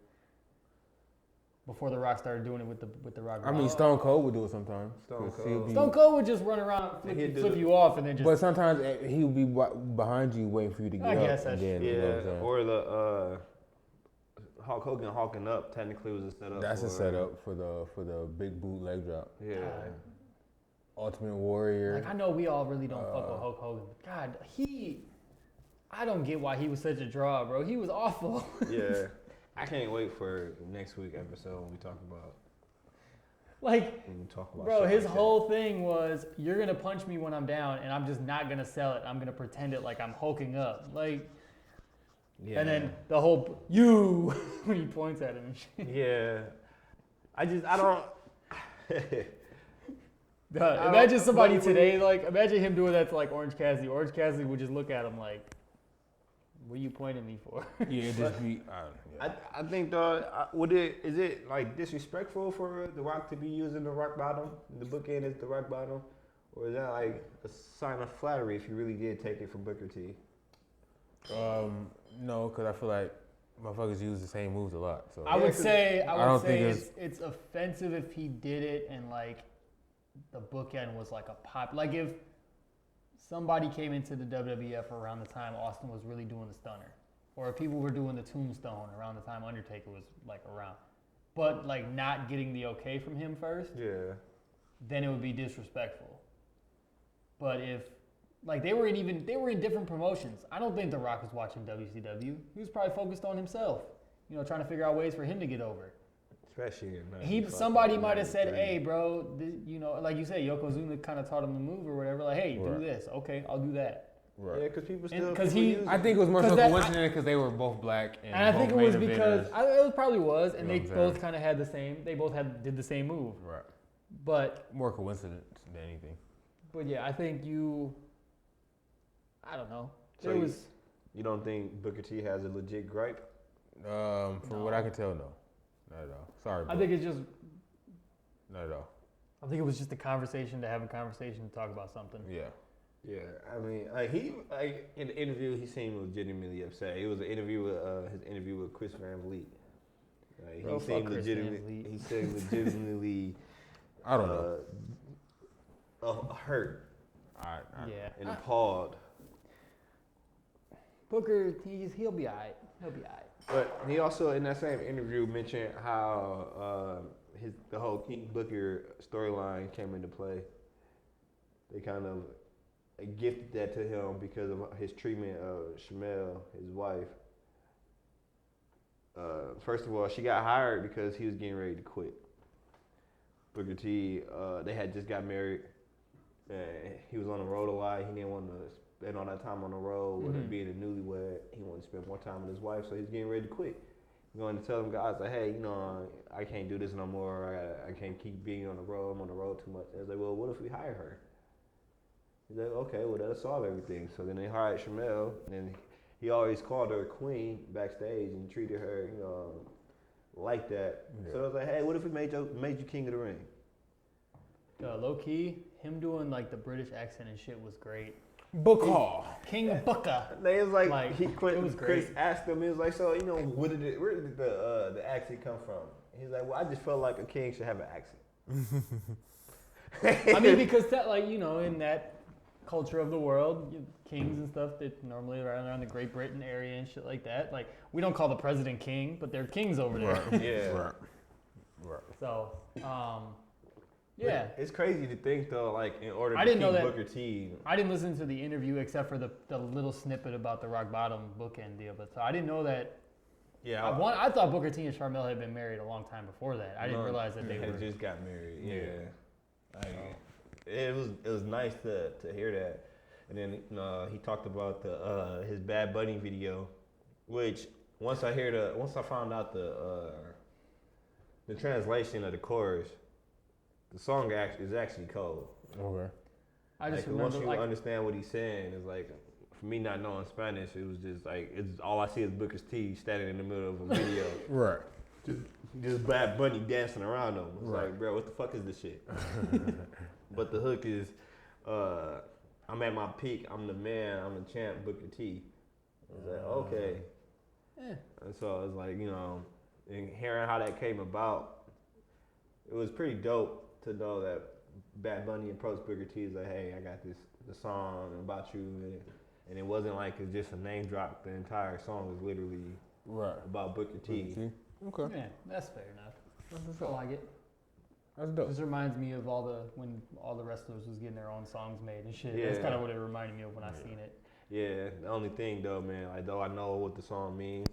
Before the Rock started doing it with the Rock. I mean, Stone Cold would do it sometimes. Stone Cold would just run around, flip you off, and then just. But sometimes he would be behind you waiting for you to get up. I guess that's true. Yeah, or the Hulk Hogan hulking up technically was a setup. That's a setup for the big boot leg drop. Yeah. Ultimate Warrior. Like I know we all really don't fuck with Hulk Hogan, but God, I don't get why he was such a draw, bro. He was awful. Yeah. I can't wait for next week episode when we talk about. Bro, his whole thing was, you're gonna punch me when I'm down, and I'm just not gonna sell it. I'm gonna pretend it like I'm hulking up, like. Yeah. And then the whole when he points at him and shit. Yeah, I don't. Imagine somebody today, like, imagine him doing that to like Orange Cassidy. Orange Cassidy would just look at him like, "What are you pointing me for?" Yeah, it just be. I think is it like disrespectful for The Rock to be using the rock bottom? The bookend is the rock bottom, or is that like a sign of flattery if you really did take it from Booker T? No, because I feel like motherfuckers use the same moves a lot. So I would say it's offensive if he did it and like the bookend was like a pop. Like if somebody came into the WWF around the time Austin was really doing the stunner, or if people were doing the tombstone around the time Undertaker was like around, but like not getting the okay from him first, then it would be disrespectful. But if like they were in different promotions. I don't think The Rock was watching WCW. He was probably focused on himself, you know, trying to figure out ways for him to get over. Especially somebody might have said, "Hey, bro, you know, like you said, Yokozuna kind of taught him the move or whatever. Like, hey, do this. Okay, I'll do that." Right. Yeah, because people still. I think it was more so coincidence because they were both black. And I think it was because it probably was, and they both kind of had the same. They both did the same move. Right. But more coincidence than anything. But yeah, I think I don't know. So you don't think Booker T has a legit gripe? From what I can tell, no. Not at all. Sorry, bro. I think it's just... Not at all. I think it was just a conversation to have a conversation to talk about something. Yeah. Yeah, I mean, in the interview, he seemed legitimately upset. It was an interview with his interview with Chris Van Vliet. He seemed legitimately. I don't know. Hurt. Yeah. And appalled. Booker, he'll be alright. He'll be alright. But he also, in that same interview, mentioned how the whole King Booker storyline came into play. They kind of gifted that to him because of his treatment of Shamel, his wife. First of all, she got hired because he was getting ready to quit. Booker T, they had just got married. He was on the road a lot. He didn't want to spend all that time on the road with being a newlywed. He wanted to spend more time with his wife, so he's getting ready to quit. He's going to tell them guys, like, hey, you know, I can't do this no more. I can't keep being on the road. I'm on the road too much. I was like, well, what if we hire her? He's like, okay, well, that'll solve everything. So then they hired Shamel, and he always called her queen backstage and treated her, you know, like that. Yeah. So I was like, hey, what if we made you king of the ring? Low key, him doing like the British accent and shit was great. Booker. King Booker. They was like he quit. It was Chris asked him, he was like, so, you know, where did the accent come from? He's like, well, I just felt like a king should have an accent. I mean, because that, like, you know, in that culture of the world, kings and stuff that normally around the Great Britain area and shit like that. Like, we don't call the president king, but they're kings over there. Right. Yeah. Right. So, yeah. It's crazy to think though, like in order to keep Booker T. I didn't listen to the interview except for the little snippet about the rock bottom bookend deal, but so I didn't know that. Yeah. I thought Booker T and Sharmell had been married a long time before that. I didn't realize that they just got married. Yeah. It was nice to hear that. And then he talked about his Bad Bunny video, which once I found out the translation of the chorus, the song is actually cold. Okay. I just like, remember once you understand what he's saying, it's like for me not knowing Spanish, it was just like it's all I see is Booker T standing in the middle of a video. Right. Just Bad Bunny dancing around him. It's Right. like, bro, what the fuck is this shit? But the hook is, I'm at my peak, I'm the man, I'm the champ, Booker T. It's like, okay. Yeah. And so it's like, and hearing how that came about, it was pretty dope to know that Bad Bunny approached Booker T. Is like, hey, I got the song about you, and it wasn't like it's just a name drop. The entire song is literally about Booker T. Okay. Yeah, that's fair enough. I like it. That's dope. This reminds me of when all the wrestlers was getting their own songs made and shit. Yeah. That's kind of what it reminded me of when I seen it. Yeah, the only thing though, man, like though I know what the song means,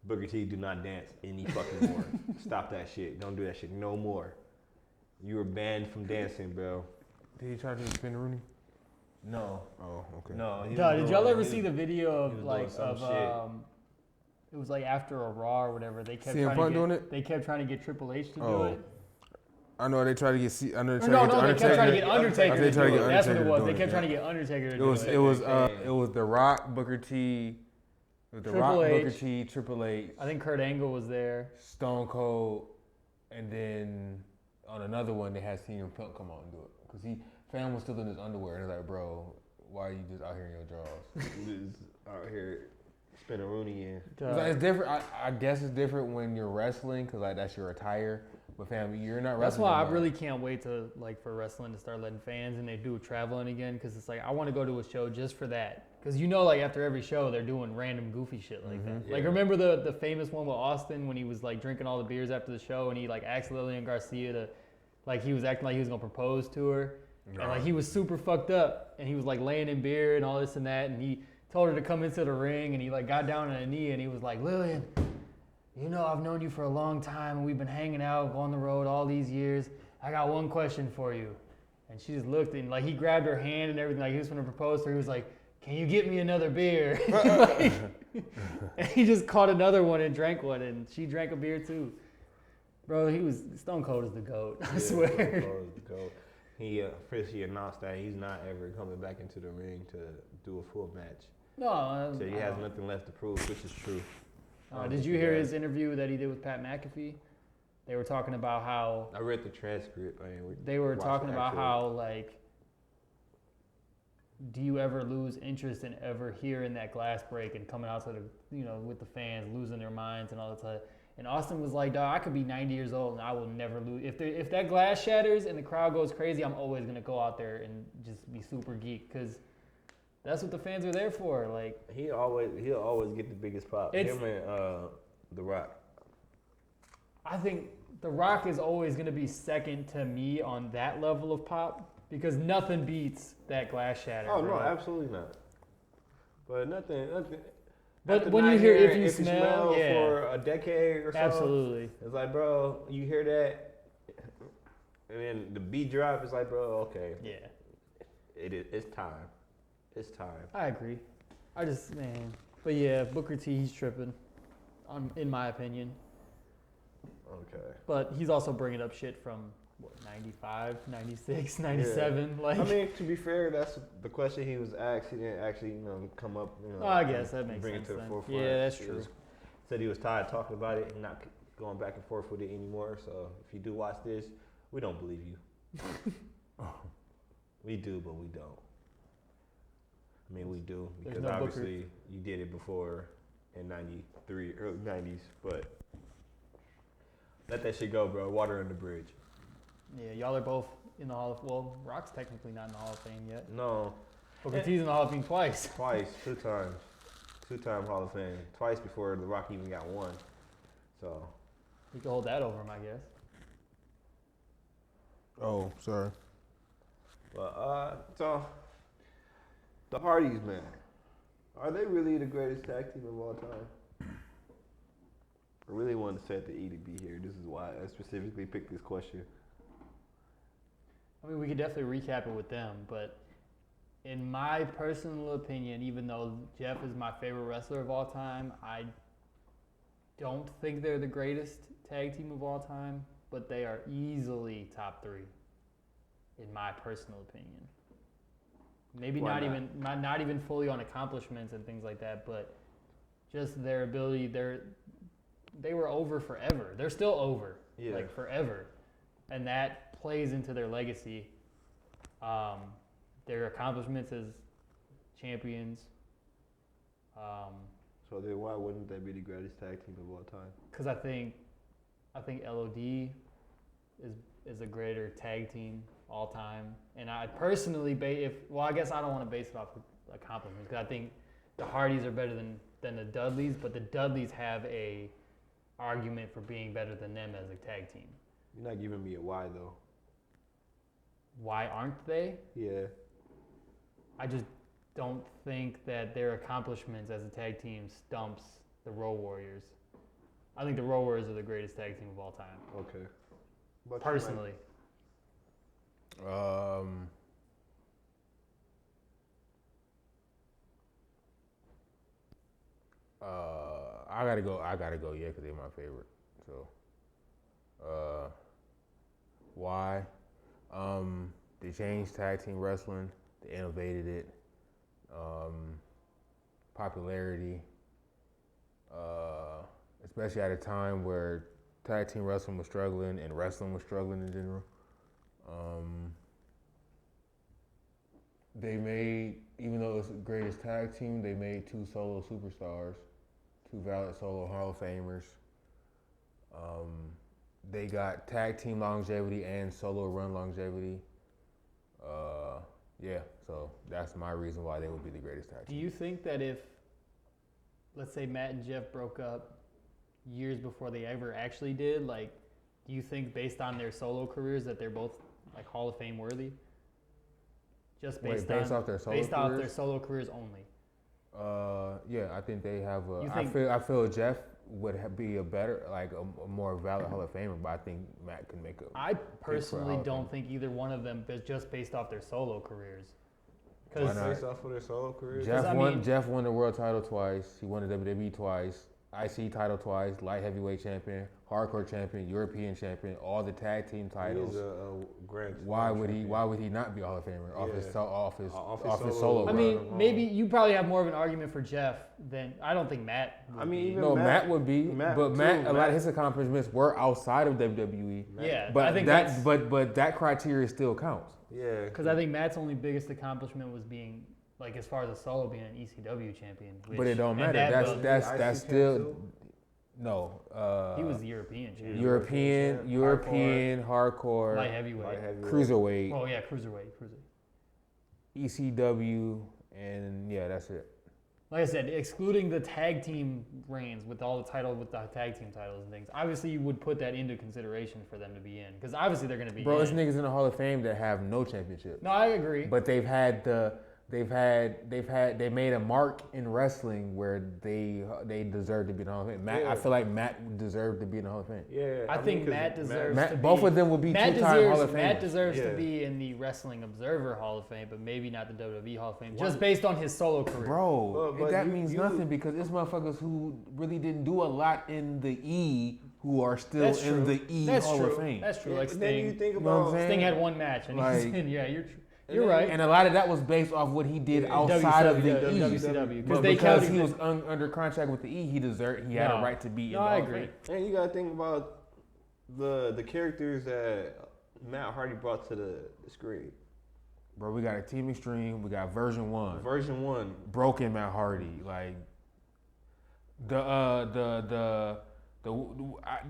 Booker T do not dance any fucking more. Stop that shit. Don't do that shit no more. You were banned from dancing, bro. Did he try to spin Rooney? No. Oh, okay. No. Did y'all ever see the video of it was like after a Raw or whatever, they kept They kept trying to get Triple H to do it. I know they tried to get. I know they kept trying to get Undertaker to do it. That's what it was. They kept trying to get Undertaker to do it. It was The Rock, Booker T. Booker T, Triple H. I think Kurt Angle was there. Stone Cold, and then on another one they had CM Punk come out and do it because Fam was still in his underwear and he's like, bro, why are you just out here in your drawers? Just out here spinning Rooney in. It's different. I guess it's different when you're wrestling because like that's your attire. But fam, you're not wrestling. That's why I really can't wait to for wrestling to start letting fans and they do traveling again because it's like I want to go to a show just for that because after every show they're doing random goofy shit like that. Yeah. Like remember the famous one with Austin when he was like drinking all the beers after the show and he like asked Lillian Garcia to he was acting like he was gonna propose to her and like he was super fucked up and he was like laying in beer and all this and that and he told her to come into the ring and he like got down on a knee and he was like, Lillian, I've known you for a long time and we've been hanging out on the road all these years. I got one question for you. And she just looked and like he grabbed her hand and everything, like he was going to propose to her. He was like, can you get me another beer? And he just caught another one and drank one and she drank a beer too. Bro, Stone Cold is the GOAT, I swear. Stone Cold is the GOAT. He officially announced that he's not ever coming back into the ring to do a full match. No. So he has nothing left to prove, which is true. Did you hear his interview that he did with Pat McAfee? They were talking about how... I read the transcript. They were talking about how, like, do you ever lose interest in ever hearing that glass break and coming out to the, with the fans, losing their minds and all that stuff. And Austin was like, dog, I could be 90 years old and I will never lose. If that glass shatters and the crowd goes crazy, I'm always going to go out there and just be super geek because... That's what the fans are there for. Like he'll always get the biggest pop. Him and The Rock. I think The Rock is always going to be second to me on that level of pop because nothing beats that glass shatter. Oh no, absolutely not. But nothing. But when you hear If You Smell for a decade or so, absolutely, it's like, bro, you hear that, and then the beat drop. It's like, bro, okay, yeah, it's time. It's time. I agree. But yeah, Booker T, he's tripping, in my opinion. Okay. But he's also bringing up shit from, 95, 96, 97? Yeah. Like, I mean, to be fair, that's the question he was asked. He didn't actually, come up, I guess that makes bring sense. Bring it to the forefront. Yeah, that's true. Said he was tired of talking about it and not going back and forth with it anymore. So if you do watch this, we don't believe you. We do, but we don't. I mean, we do, because obviously you did it before in 93, early 90s, but let that shit go, bro. Water under the bridge. Yeah, y'all are both in the Hall of Fame. Well, Rock's technically not in the Hall of Fame yet. No. Booker T's in the Hall of Fame twice. Two times. Two-time Hall of Fame. Twice before The Rock even got one. So. You can hold that over him, I guess. Oh, sorry. But, so... The Hardys, man, are they really the greatest tag team of all time? I really wanted to set the E to be here. This is why I specifically picked this question. I mean, we could definitely recap it with them, but in my personal opinion, even though Jeff is my favorite wrestler of all time, I don't think they're the greatest tag team of all time, but they are easily top 3. in my personal opinion. Maybe Why not even fully on accomplishments and things like that, but just their ability. They were over forever. They're still over, like forever, and that plays into their legacy. Their accomplishments as champions. So then why wouldn't they be the greatest tag team of all time? Because I think LOD is a greater tag team all time, and I personally I guess I don't want to base it off of accomplishments because I think the Hardys are better than the Dudleys, but the Dudleys have a argument for being better than them as a tag team. You're not giving me a why though. Why aren't they? Yeah. I just don't think that their accomplishments as a tag team stumps the Road Warriors. I think the Road Warriors are the greatest tag team of all time. Okay. But personally. I gotta go, yeah, because they're my favorite. So, why? They changed tag team wrestling. They innovated it. Popularity, especially at a time where tag team wrestling was struggling and wrestling was struggling in general. They made, even though it was the greatest tag team, they made 2 solo superstars, 2 valid solo Hall of Famers. They got tag team longevity and solo run longevity. Yeah, so that's my reason why they would be the greatest tag team. Do you think that if, let's say Matt and Jeff broke up years before they ever actually did, like, do you think based on their solo careers that they're both like Hall of Fame worthy? Just based off their solo careers only. Yeah, I think they have I feel Jeff would be a better, like a more valid Hall of Famer, but I think Matt can make a. I personally don't think either one of them, but just based off their solo careers. Based off of their solo careers. Jeff won the world title twice. He won the WWE twice. IC title twice, light heavyweight champion, hardcore champion, European champion, all the tag team titles. He is a grand why would he not be a Hall of Famer off his solo? I mean, maybe you probably have more of an argument for Jeff than I don't think Matt would be. Matt would be, but Matt, a lot of his accomplishments were outside of WWE. Yeah, but I think but that criteria still counts. Yeah, because I think Matt's only biggest accomplishment was being, like, as far as a solo, being an ECW champion. But it don't matter. That's still no. He was the European champion. European, hardcore, light heavyweight, cruiserweight. Oh yeah, cruiserweight. ECW, and yeah, that's it. Like I said, excluding the tag team reigns with the tag team titles and things, obviously you would put that into consideration for them to be in, because obviously they're going to be. Bro, it's niggas in the Hall of Fame that have no championship. No, I agree. But they made a mark in wrestling where they deserve to be in the Hall of Fame. I feel like Matt deserved to be in the Hall of Fame. Yeah, I think Matt deserves to be. Both of them will be two-time Hall of Famers. Matt deserves to be in the Wrestling Observer Hall of Fame, but maybe not the WWE Hall of Fame, just based on his solo career. Bro, that means nothing because it's motherfuckers who really didn't do a lot in the E who are still in the E Hall of Fame. That's true. Like Sting. Then you think about Sting had one match, and he's in. Yeah, you're right. And a lot of that was based off what he did outside of the E. WCW. Because he was under contract with the E, he had a right to be in the I agree. And you gotta think about the characters that Matt Hardy brought to the screen. Bro, we got a Team Extreme, we got Version 1. Version 1. Broken Matt Hardy. Like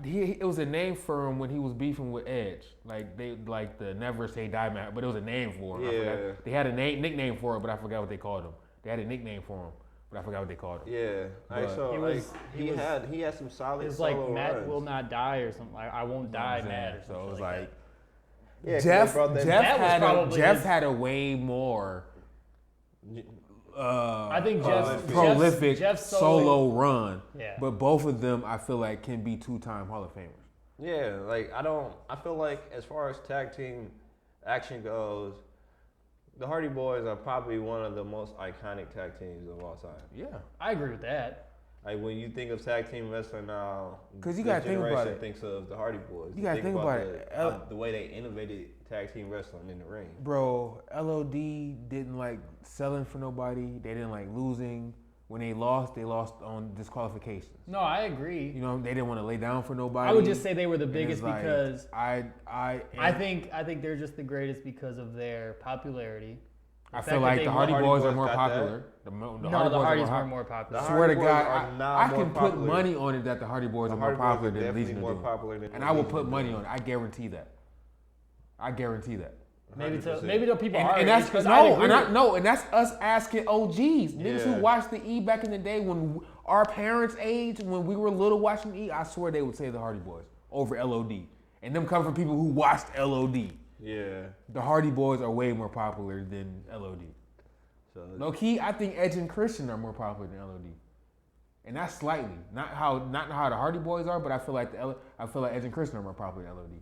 it was a name for him when he was beefing with Edge. Like the Never Say Die Matt, but it was a name for him. Yeah. They had a nickname for it, but I forgot what they called him. They had a nickname for him, but I forgot what they called him. Yeah. He had some solid. It's like Matt will not die or something. Like I won't die, Matt. Or something. So it was like Jeff had a way more. I think prolific Jeff's solo run, but both of them I feel like can be two-time Hall of Famers. Yeah, like I feel like as far as tag team action goes, the Hardy Boys are probably one of the most iconic tag teams of all time. Yeah, I agree with that. Like when you think of tag team wrestling now, because you gotta think about it. Thinks of the Hardy Boys. You gotta think about it. The way they innovated tag team wrestling in the ring. Bro, LOD didn't like selling for nobody. They didn't like losing. When they lost on disqualifications. No, I agree. You know, they didn't want to lay down for nobody. I would just say they were the biggest like, because I think they're just the greatest because of their popularity. I feel like the Hardy Boys are more popular. The Hardys were more popular. I swear to God, I can put money on it that the Hardy Boys are more popular than Legion of Doom. And I will put money on it. I guarantee that. Maybe the people are. And that's and that's us asking OGs, niggas who watched the E back in the day when our parents' age, when we were little watching E. I swear they would say the Hardy Boys over LOD, and them come from people who watched LOD. Yeah, the Hardy Boys are way more popular than LOD. So low key, I think Edge and Christian are more popular than LOD, and that's slightly not how the Hardy Boys are, but I feel like Edge and Christian are more popular than LOD.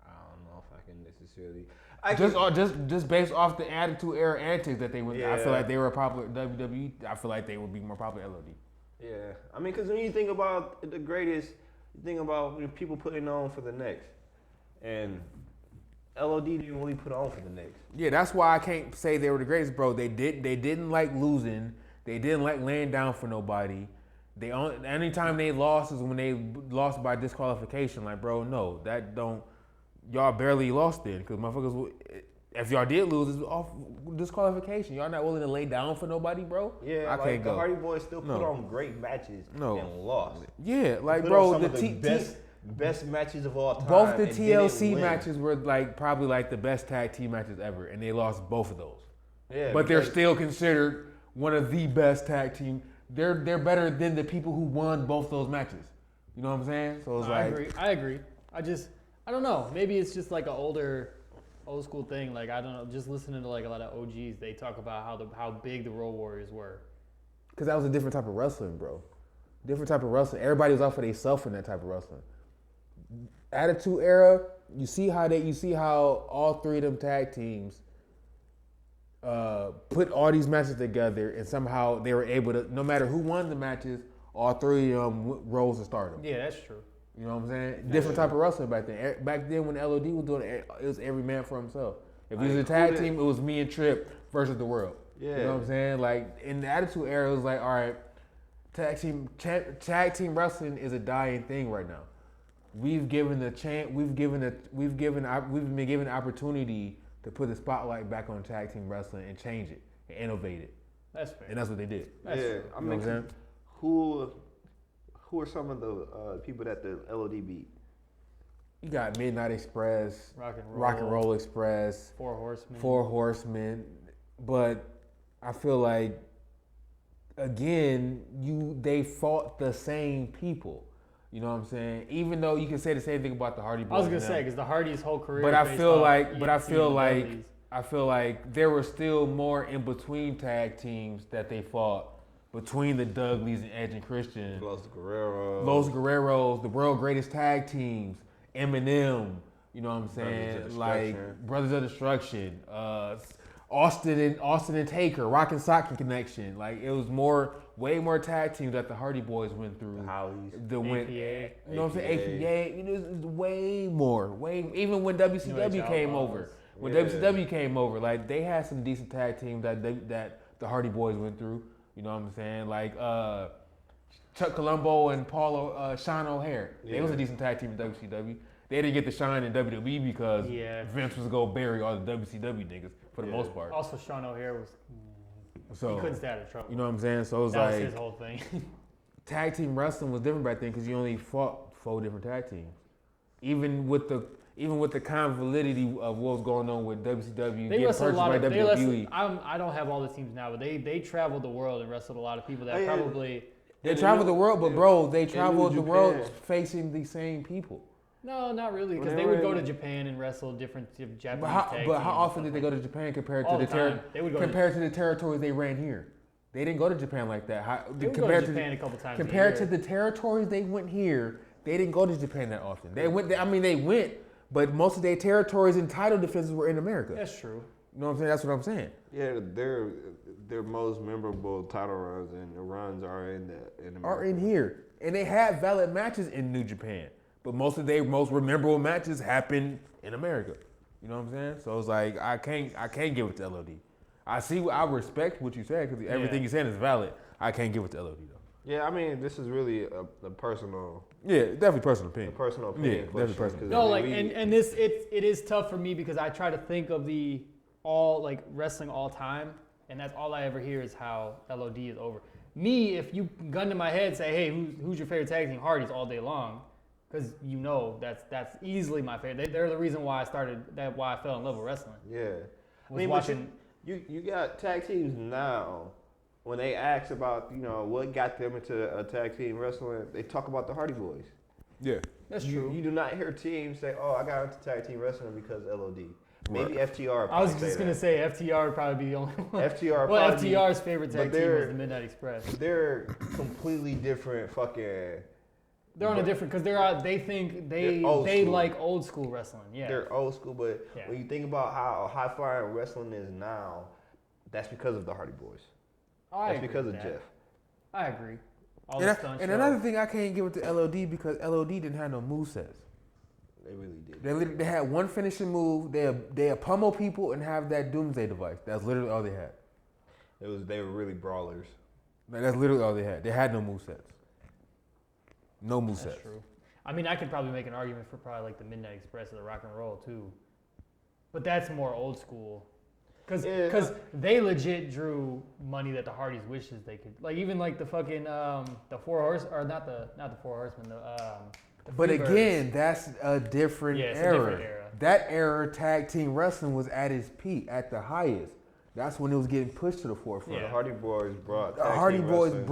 I don't know if I can necessarily. Just based off the Attitude Era antics that they went, I feel like they were popular WWE. I feel like they would be more popular LOD. Yeah, I mean, because when you think about the greatest, you think about people putting on for the next, and LOD didn't really put on for the next. Yeah, that's why I can't say they were the greatest, bro. They didn't like losing. They didn't like laying down for nobody. Anytime they lost is when they lost by disqualification. Like, bro, no, that don't. Y'all barely lost then, because motherfuckers, if y'all did lose, it's off disqualification. Y'all not willing to lay down for nobody, bro? Yeah, I can't go. The Hardy Boys still put on great matches and lost. Yeah, like, bro, the best matches of all time. Both the TLC matches were probably the best tag team matches ever, and they lost both of those. Yeah, but they're still considered one of the best tag team. They're better than the people who won both those matches. You know what I'm saying? So it's I agree. I don't know. Maybe it's just like an old school thing. Like, I don't know. Just listening to a lot of OGs, they talk about how big the Road Warriors were. Because that was a different type of wrestling, bro. Different type of wrestling. Everybody was out for themselves in that type of wrestling. Attitude Era, you see how all three of them tag teams put all these matches together, and somehow they were able to. No matter who won the matches, all three of them rose to stardom. Yeah, that's true. You know what I'm saying? Different type of wrestling back then. Back then when LOD was doing it, it was every man for himself. If it was a tag team, it was me and Trip versus the world. Yeah. You know what I'm saying? Like, in the Attitude Era, it was like, all right, tag team wrestling is a dying thing right now. We've been given the opportunity to put the spotlight back on tag team wrestling and change it and innovate it. That's fair. And that's what they did. I mean, who are some of the people that the LOD beat? You got Midnight Express, Rock and Roll Express, Four Horsemen. But I feel like, again, they fought the same people. You know what I'm saying? Even though you can say the same thing about the Hardy Boys. I was gonna say, because the Hardys' whole career. But I feel like there were still more in between tag teams that they fought between the Dudleys and Edge and Christian. Los Guerreros, the world greatest tag teams, Eminem. You know what I'm saying? Brothers of Destruction, Austin and Taker, Rock and Sock Connection. Like, it was way more tag teams that the Hardy Boys went through. The Howies. APA. You know what I'm saying? APA. You know, it was way more. Even when WCW came over. WCW came over, like, they had some decent tag teams that the Hardy Boys went through. You know what I'm saying? Like, Chuck Colombo and Sean O'Hare. They was a decent tag team in WCW. They didn't get the shine in WWE because Vince was going to bury all the WCW niggas for the most part. Also, Sean O'Hare was... So, he couldn't stay out of trouble. You know what I'm saying? So it was that was his whole thing. Tag team wrestling was different back then because you only fought 4 different tag teams. Even with the convoluted of what was going on with WCW, they wrestled a lot of WWE. I don't have all the teams now, but they traveled the world and wrestled a lot of people that probably. They traveled the world, but bro, they traveled the world facing the same people. No, not really, because they would go to Japan and wrestle different Japanese tag teams. But how often did they go to Japan compared to the territories they ran here? They didn't go to Japan like that. They would go to Japan a couple times. Compared to the territories they went here, they didn't go to Japan that often. They went, but most of their territories and title defenses were in America. That's true. You know what I'm saying? That's what I'm saying. Yeah, their most memorable title runs and the runs are in America. Are in here, and they had valid matches in New Japan, but most of their most memorable matches happen in America. You know what I'm saying? So it's like I can't give it to LOD. I respect what you said because everything you're saying is valid. I can't give it to LOD though. Yeah, I mean, this is really a personal. Yeah, definitely personal opinion. Personal opinion. Yeah, definitely personal. No, like, and this it is tough for me because I try to think of the all like wrestling all time, and that's all I ever hear is how LOD is over. Me, if you gun to my head, say, hey, who's your favorite tag team? Hardy's all day long, because you know that's easily my favorite. They're the reason why why I fell in love with wrestling. Yeah, I mean, watching. You got tag teams now. When they ask about, what got them into a tag team wrestling, they talk about the Hardy Boys. Yeah. That's true. You do not hear teams say, I got into tag team wrestling because LOD. Maybe Right. FTR. I was just going to say FTR would probably be the only one. FTR well, FTR's favorite tag team was the Midnight Express. They're completely different fucking... They're on a different, because they like old school wrestling. Yeah. They're old school, but when you think about how high-flying wrestling is now, that's because of the Hardy Boys. That's because of Jeff. I agree. And another thing, I can't give it to LOD because LOD didn't have no movesets. They really did. They had one finishing move. They pummel people and have that doomsday device. That's literally all they had. They were really brawlers. That's literally all they had. They had no movesets. No movesets. That's true. I mean, I could probably make an argument for probably like the Midnight Express or the Rock and Roll too, but that's more old school. Because they legit drew money that the Hardys wishes they could. Like even like the fucking the Four Horse or not the Four Horsemen. The but Freebirds. again, that's a different it's era. a different era. That era, tag team wrestling was at its peak, at the highest. That's when it was getting pushed to the forefront. The Hardy Boys brought. The Hardy Boys helped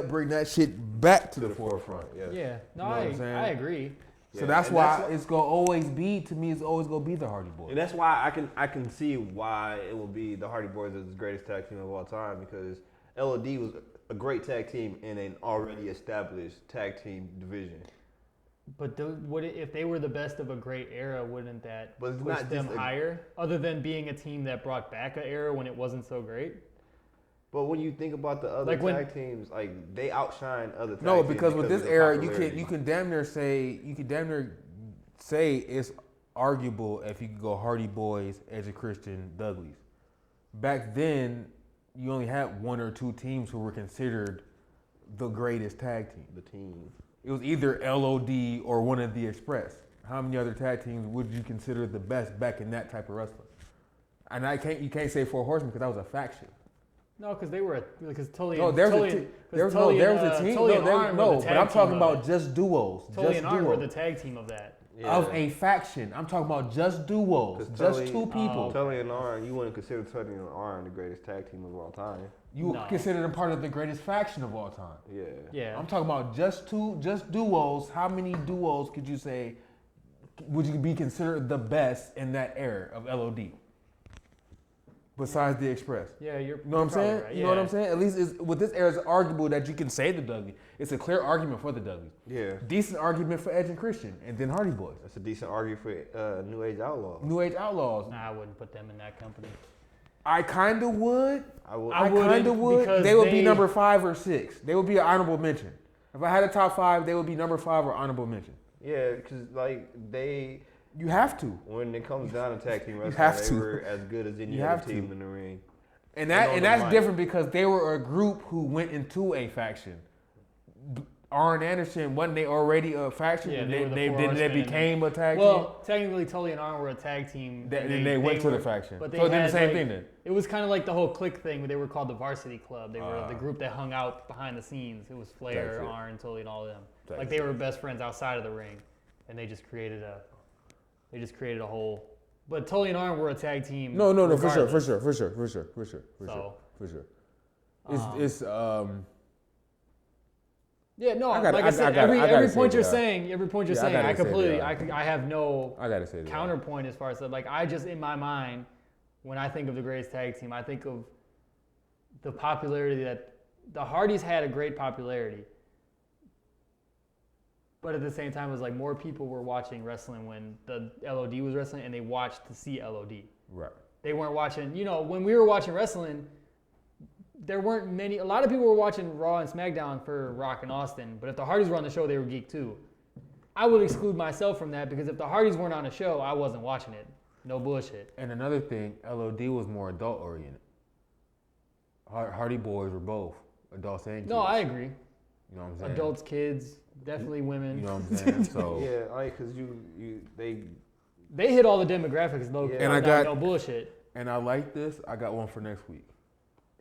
bring that shit back to the forefront. Yes. Yeah, no, You know I agree. So that's why it's gonna always be, to me, it's always gonna be the Hardy Boys. And that's why I can see why it will be the Hardy Boys as the greatest tag team of all time, because LOD was a great tag team in an already established tag team division. But if they were the best of a great era, wouldn't that push them higher? Other than being a team that brought back an era when it wasn't so great. But when you think about the other tag teams, like they outshine other tag teams. No, because with this era, you can damn near say it's arguable if you could go Hardy Boys, Edge of Christian, Dudleys. Back then, you only had one or two teams who were considered the greatest tag team. The team. It was either LOD or one of the Express. How many other tag teams would you consider the best back in that type of wrestling? And you can't say Four Horsemen because that was a faction. No, because they were Tully. No, there was a team. But I'm talking about just duos. Tully and Arn were the tag team of that. Yeah. Of a faction. I'm talking about just duos. Just two people. Tully and Arn, you wouldn't consider Tully and Arn the greatest tag team of all time. You would consider them part of the greatest faction of all time. Yeah. I'm talking about just duos. How many duos could you say would you be considered the best in that era of LOD? Besides the Express. Yeah, you know what I'm saying? Right. You know what I'm saying? At least with this era, it's arguable that you can say the Dudley. It's a clear argument for the Dudley. Yeah. Decent argument for Edge and Christian, and then Hardy Boys. That's a decent argument for New Age Outlaws. New Age Outlaws. Nah, I wouldn't put them in that company. I kind of would. I kind of would. They would be number 5 or 6. They would be an honorable mention. If I had a top 5, they would be number 5 or honorable mention. Yeah, because you have to. When it comes down to tag team wrestling, they were as good as any other team in the ring. And that's different because they were a group who went into a faction. Arn Anderson, wasn't they already a faction? Yeah, they became a tag team? Well, technically, Tully and Arn were a tag team. Then they went to the faction. But they did the same thing then. It was kind of like the whole clique thing. They were called the Varsity Club. They were the group that hung out behind the scenes. It was Flair, Arn, Tully, and all of them. Like they were best friends outside of the ring, and they just created a whole. But Tully and Arn were a tag team. No, for sure. It's Yeah, no, like I said, every point you're saying, I have no counterpoint as far as that. Like I just, in my mind, when I think of the greatest tag team, I think of the popularity that the Hardys had a great popularity. But at the same time, it was like more people were watching wrestling when the LOD was wrestling, and they watched to see LOD. Right. They weren't watching, when we were watching wrestling, there weren't many. A lot of people were watching Raw and SmackDown for Rock and Austin, but if the Hardys were on the show, they were geeked too. I would exclude myself from that because if the Hardys weren't on the show, I wasn't watching it. No bullshit. And another thing, LOD was more adult oriented. Hardy Boys were both adults and kids. No, I agree. You know what I'm saying? Adults, kids, definitely women. You know what I'm saying? So Yeah, like because they hit all the demographics though. Yeah. And I got no bullshit. And I like this. I got one for next week.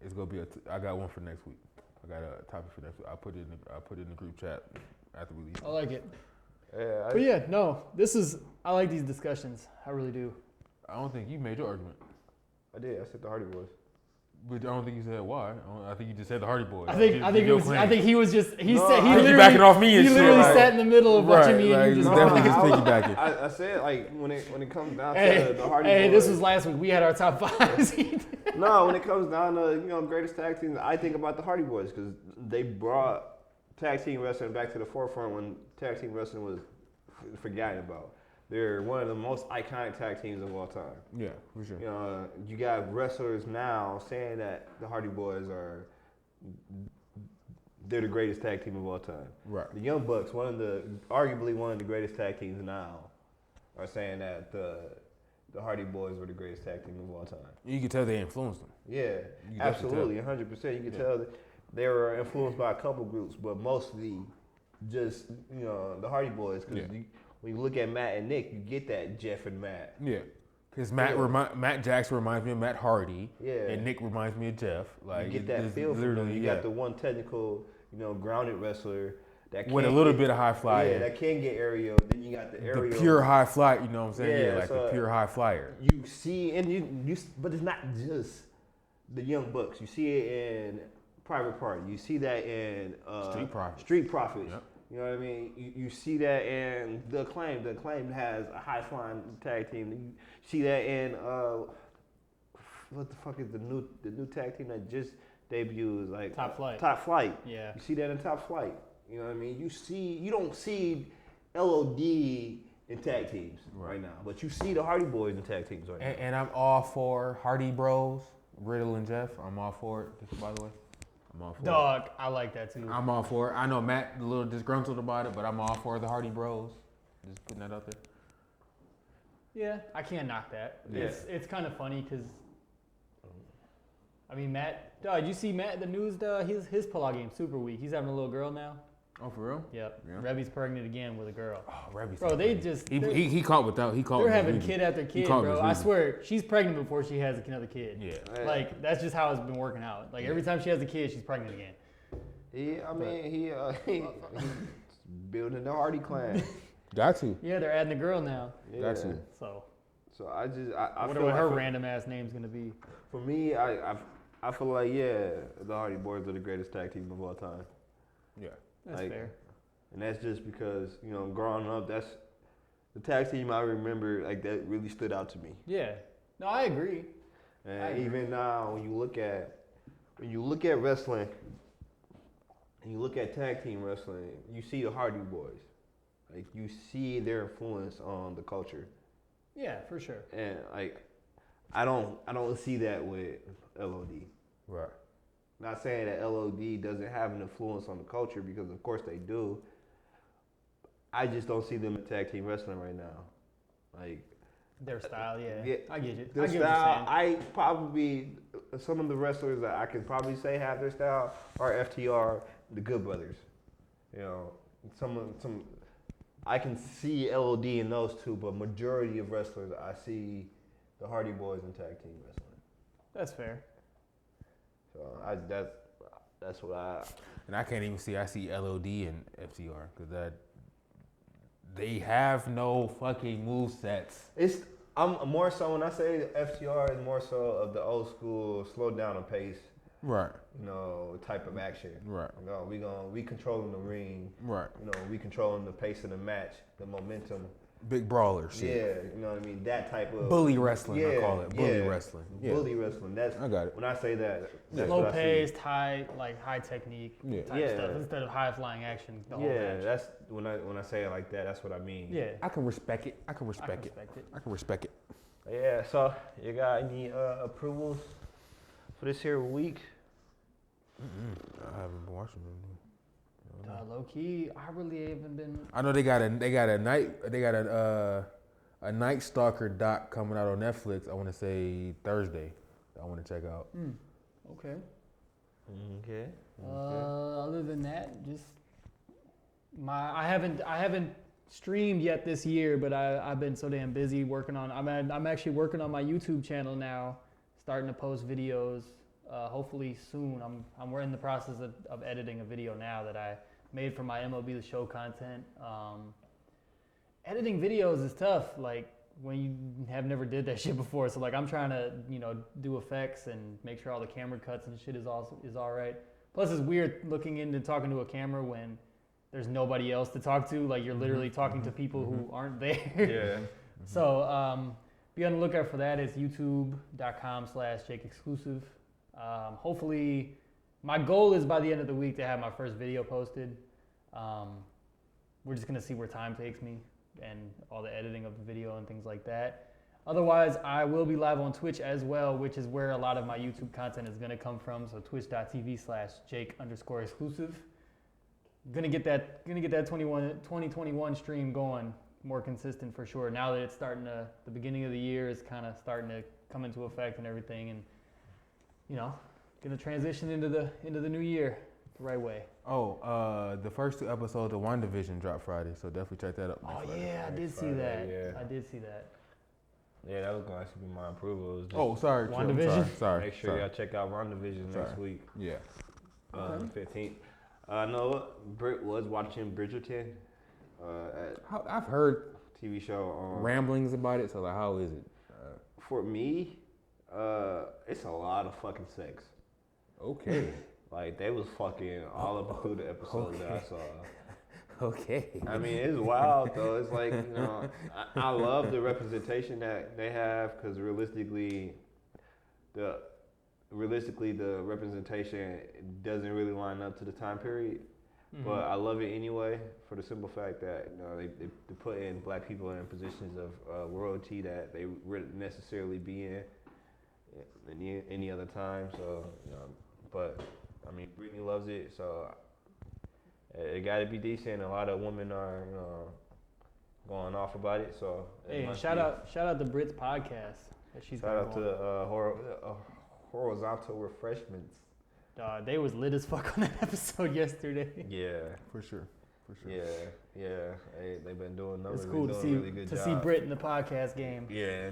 It's gonna be I got one for next week. I got a topic for next week. I put it in the group chat after we leave. I like it. Yeah, But yeah, no, I like these discussions. I really do. I don't think you made your argument. I did. I said the Hardy Boys. But I don't think you said why. I think you just said the Hardy Boys. I think he was just he said he you literally backing off me and he shit, literally like- sat in the middle of watching me and you just definitely just piggybacking. I said like when it comes down Hey, to the Hardy hey, Boys. this was last week. We had our top 5. No, when it comes down to greatest tag teams, I think about the Hardy Boys because they brought tag team wrestling back to the forefront when tag team wrestling was forgotten about. They're one of the most iconic tag teams of all time. Yeah, for sure. You got wrestlers now saying that the Hardy Boys they're the greatest tag team of all time. Right. The Young Bucks, arguably one of the greatest tag teams now, are saying that the Hardy Boys were the greatest tag team of all time. You can tell they influenced them. Yeah, absolutely, 100%. You can tell that they were influenced by a couple groups, but mostly just the Hardy Boys. Because when you look at Matt and Nick, you get that Jeff and Matt. Yeah, because Matt Jackson reminds me of Matt Hardy. Yeah, and Nick reminds me of Jeff. Like you get that feel from them. You got the one technical, grounded wrestler that with a little bit of high flyer. Yeah, that can get aerial. Then you got the aerial. The pure high flight. You know what I'm saying? Yeah, like so the pure high flyer. You see, and you, but it's not just the Young Bucks. You see it in Private Party. You see that in Street Profits. Yep. You know what I mean? You see that in The Acclaim. The Acclaim has a high flying tag team. You see that in what the fuck is the new tag team that just debuted? Like Top Flight. Top Flight. Yeah. You see that in Top Flight. You know what I mean? You don't see LOD in tag teams right now, but you see the Hardy Boys in tag teams right now. And I'm all for Hardy Bros, Riddle and Jeff. I'm all for it. Just by the way. I'm all for Dog, I like that too. I'm all for it. I know Matt a little disgruntled about it, but I'm all for the Hardy Bros. Just putting that out there. Yeah, I can't knock that. Yeah. It's kind of funny because, I mean, Matt, dog, you see Matt, the news, his pull-out game super weak. He's having a little girl now. Oh, for real? Yep. Yeah. Rebby's pregnant again with a girl. Oh, Rebby's Bro, they just... He caught without... He caught They're with having reason. kid after kid, bro. I swear, she's pregnant before she has another kid. Yeah. Like, that's just how it's been working out. Like, every time she has a kid, she's pregnant again. He's building the Hardy clan. Got to. Yeah, they're adding a girl now. Got to. So I wonder what her random ass name's gonna be. For me, I feel like the Hardy Boys are the greatest tag team of all time. Yeah. That's fair. And that's just because growing up, that's the tag team I remember that really stood out to me. Yeah. No, I agree. And even now, when you look at wrestling, and you look at tag team wrestling, you see the Hardy Boys. Like you see their influence on the culture. Yeah, for sure. And I don't see that with LOD. Right. Not saying that LOD doesn't have an influence on the culture because of course they do. I just don't see them in tag team wrestling right now. Like their style, yeah. I get it. Their I get style, what you're probably some of the wrestlers that I could probably say have their style are FTR, the Good Brothers. Some I can see LOD in those two, but majority of wrestlers I see the Hardy Boys in tag team wrestling. That's fair. So that's what I. And I can't even see. I see LOD and FTR because they have no fucking move sets. I'm more so when I say FTR is more so of the old school, slow down the pace. Right. Type of action. Right. We controlling the ring. Right. We controlling the pace of the match, the momentum. Big brawler shit. Yeah, you know what I mean? That type of bully wrestling, I call it. Bully wrestling. Yeah. Bully wrestling. I got it. When I say that, that's low paced, high technique type stuff instead of high flying action. The whole match. That's when I say it like that. That's what I mean. Yeah, I can respect it. I can respect it. Yeah. So you got any approvals for this here week? I haven't been watching them. Low key, I really haven't been. I know they got a Night Stalker doc coming out on Netflix. I want to say Thursday. I want to check out. Okay. Okay. Other than that, just I haven't streamed yet this year, but I've been so damn busy working on. I'm actually working on my YouTube channel now, starting to post videos. Hopefully soon. We're in the process of editing a video now that I made for my MLB The Show content. Editing videos is tough, like when you have never did that shit before. So like I'm trying to, do effects and make sure all the camera cuts and shit is all right. Plus it's weird looking into talking to a camera when there's nobody else to talk to. Like you're literally talking to people who aren't there. Yeah. So be on the lookout for that. It's youtube.com/JakeExclusive. Hopefully, my goal is by the end of the week to have my first video posted. We're just gonna see where time takes me and all the editing of the video and things like that. Otherwise, I will be live on Twitch as well, which is where a lot of my YouTube content is gonna come from. So twitch.tv/Jake_exclusive. Gonna get that 2021 stream going more consistent for sure. Now that it's starting to, the beginning of the year is kind of starting to come into effect and everything, and gonna transition into the new year the right way. Oh, the first 2 episodes of WandaVision dropped Friday, so definitely check that out. Yeah, I did see that. Yeah. I did see that. Yeah, that was going to be my approval. Sorry. WandaVision? Sorry. Make sure y'all check out WandaVision next week. Yeah. The 15th. I know Britt was watching Bridgerton. I've heard TV show on ramblings about it, so like, how is it? For me, it's a lot of fucking sex. Okay. Like they was fucking all up through the episodes that I saw. Okay. I mean, it's wild though. It's like I love the representation that they have because realistically, the representation doesn't really line up to the time period. Mm-hmm. But I love it anyway for the simple fact that they put in black people in positions of royalty that they wouldn't necessarily be in any other time. So, but I mean, Brittany loves it, so it got to be decent. A lot of women are going off about it. So hey, shout out the Brits podcast that she's shout out to Horizontal Refreshments. They was lit as fuck on that episode yesterday. Yeah, for sure. Yeah. They've been doing numbers. It's cool to see really good see Britt in the podcast game. Yeah,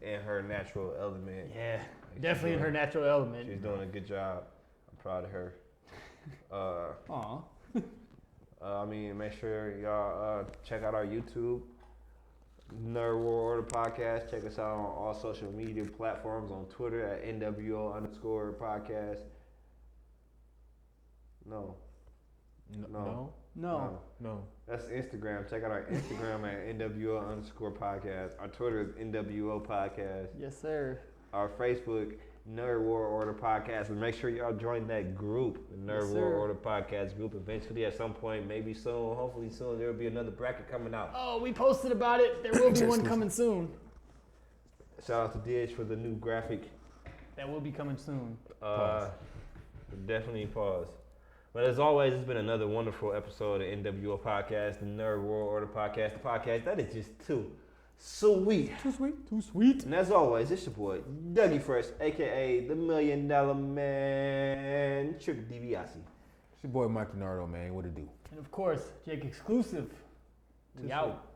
and her natural element. Yeah, definitely in her natural element. She's doing a good job. I'm proud of her. I mean, make sure y'all check out our YouTube, Nerd World Order Podcast. Check us out on all social media platforms, on Twitter at NWO_podcast. No. That's Instagram. Check out our Instagram at NWO_podcast. Our Twitter is NWO Podcast. Yes, sir. Our Facebook, Nerd World Order Podcast. And make sure y'all join that group, the Nerd World Order Podcast group. Eventually, at some point, maybe soon, hopefully soon, there will be another bracket coming out. Oh, we posted about it. There will be one coming soon. Shout out to DH for the new graphic. That will be coming soon. Definitely pause. But as always, it's been another wonderful episode of NWO Podcast, the Nerd World Order Podcast, the podcast that is just too sweet. Too sweet. And as always, it's your boy, Dougie Fresh, a.k.a. the $1 Million Man, Trick DiBiase. It's your boy, Mike Donardo, man. What it do? And of course, Jake Exclusive. We out.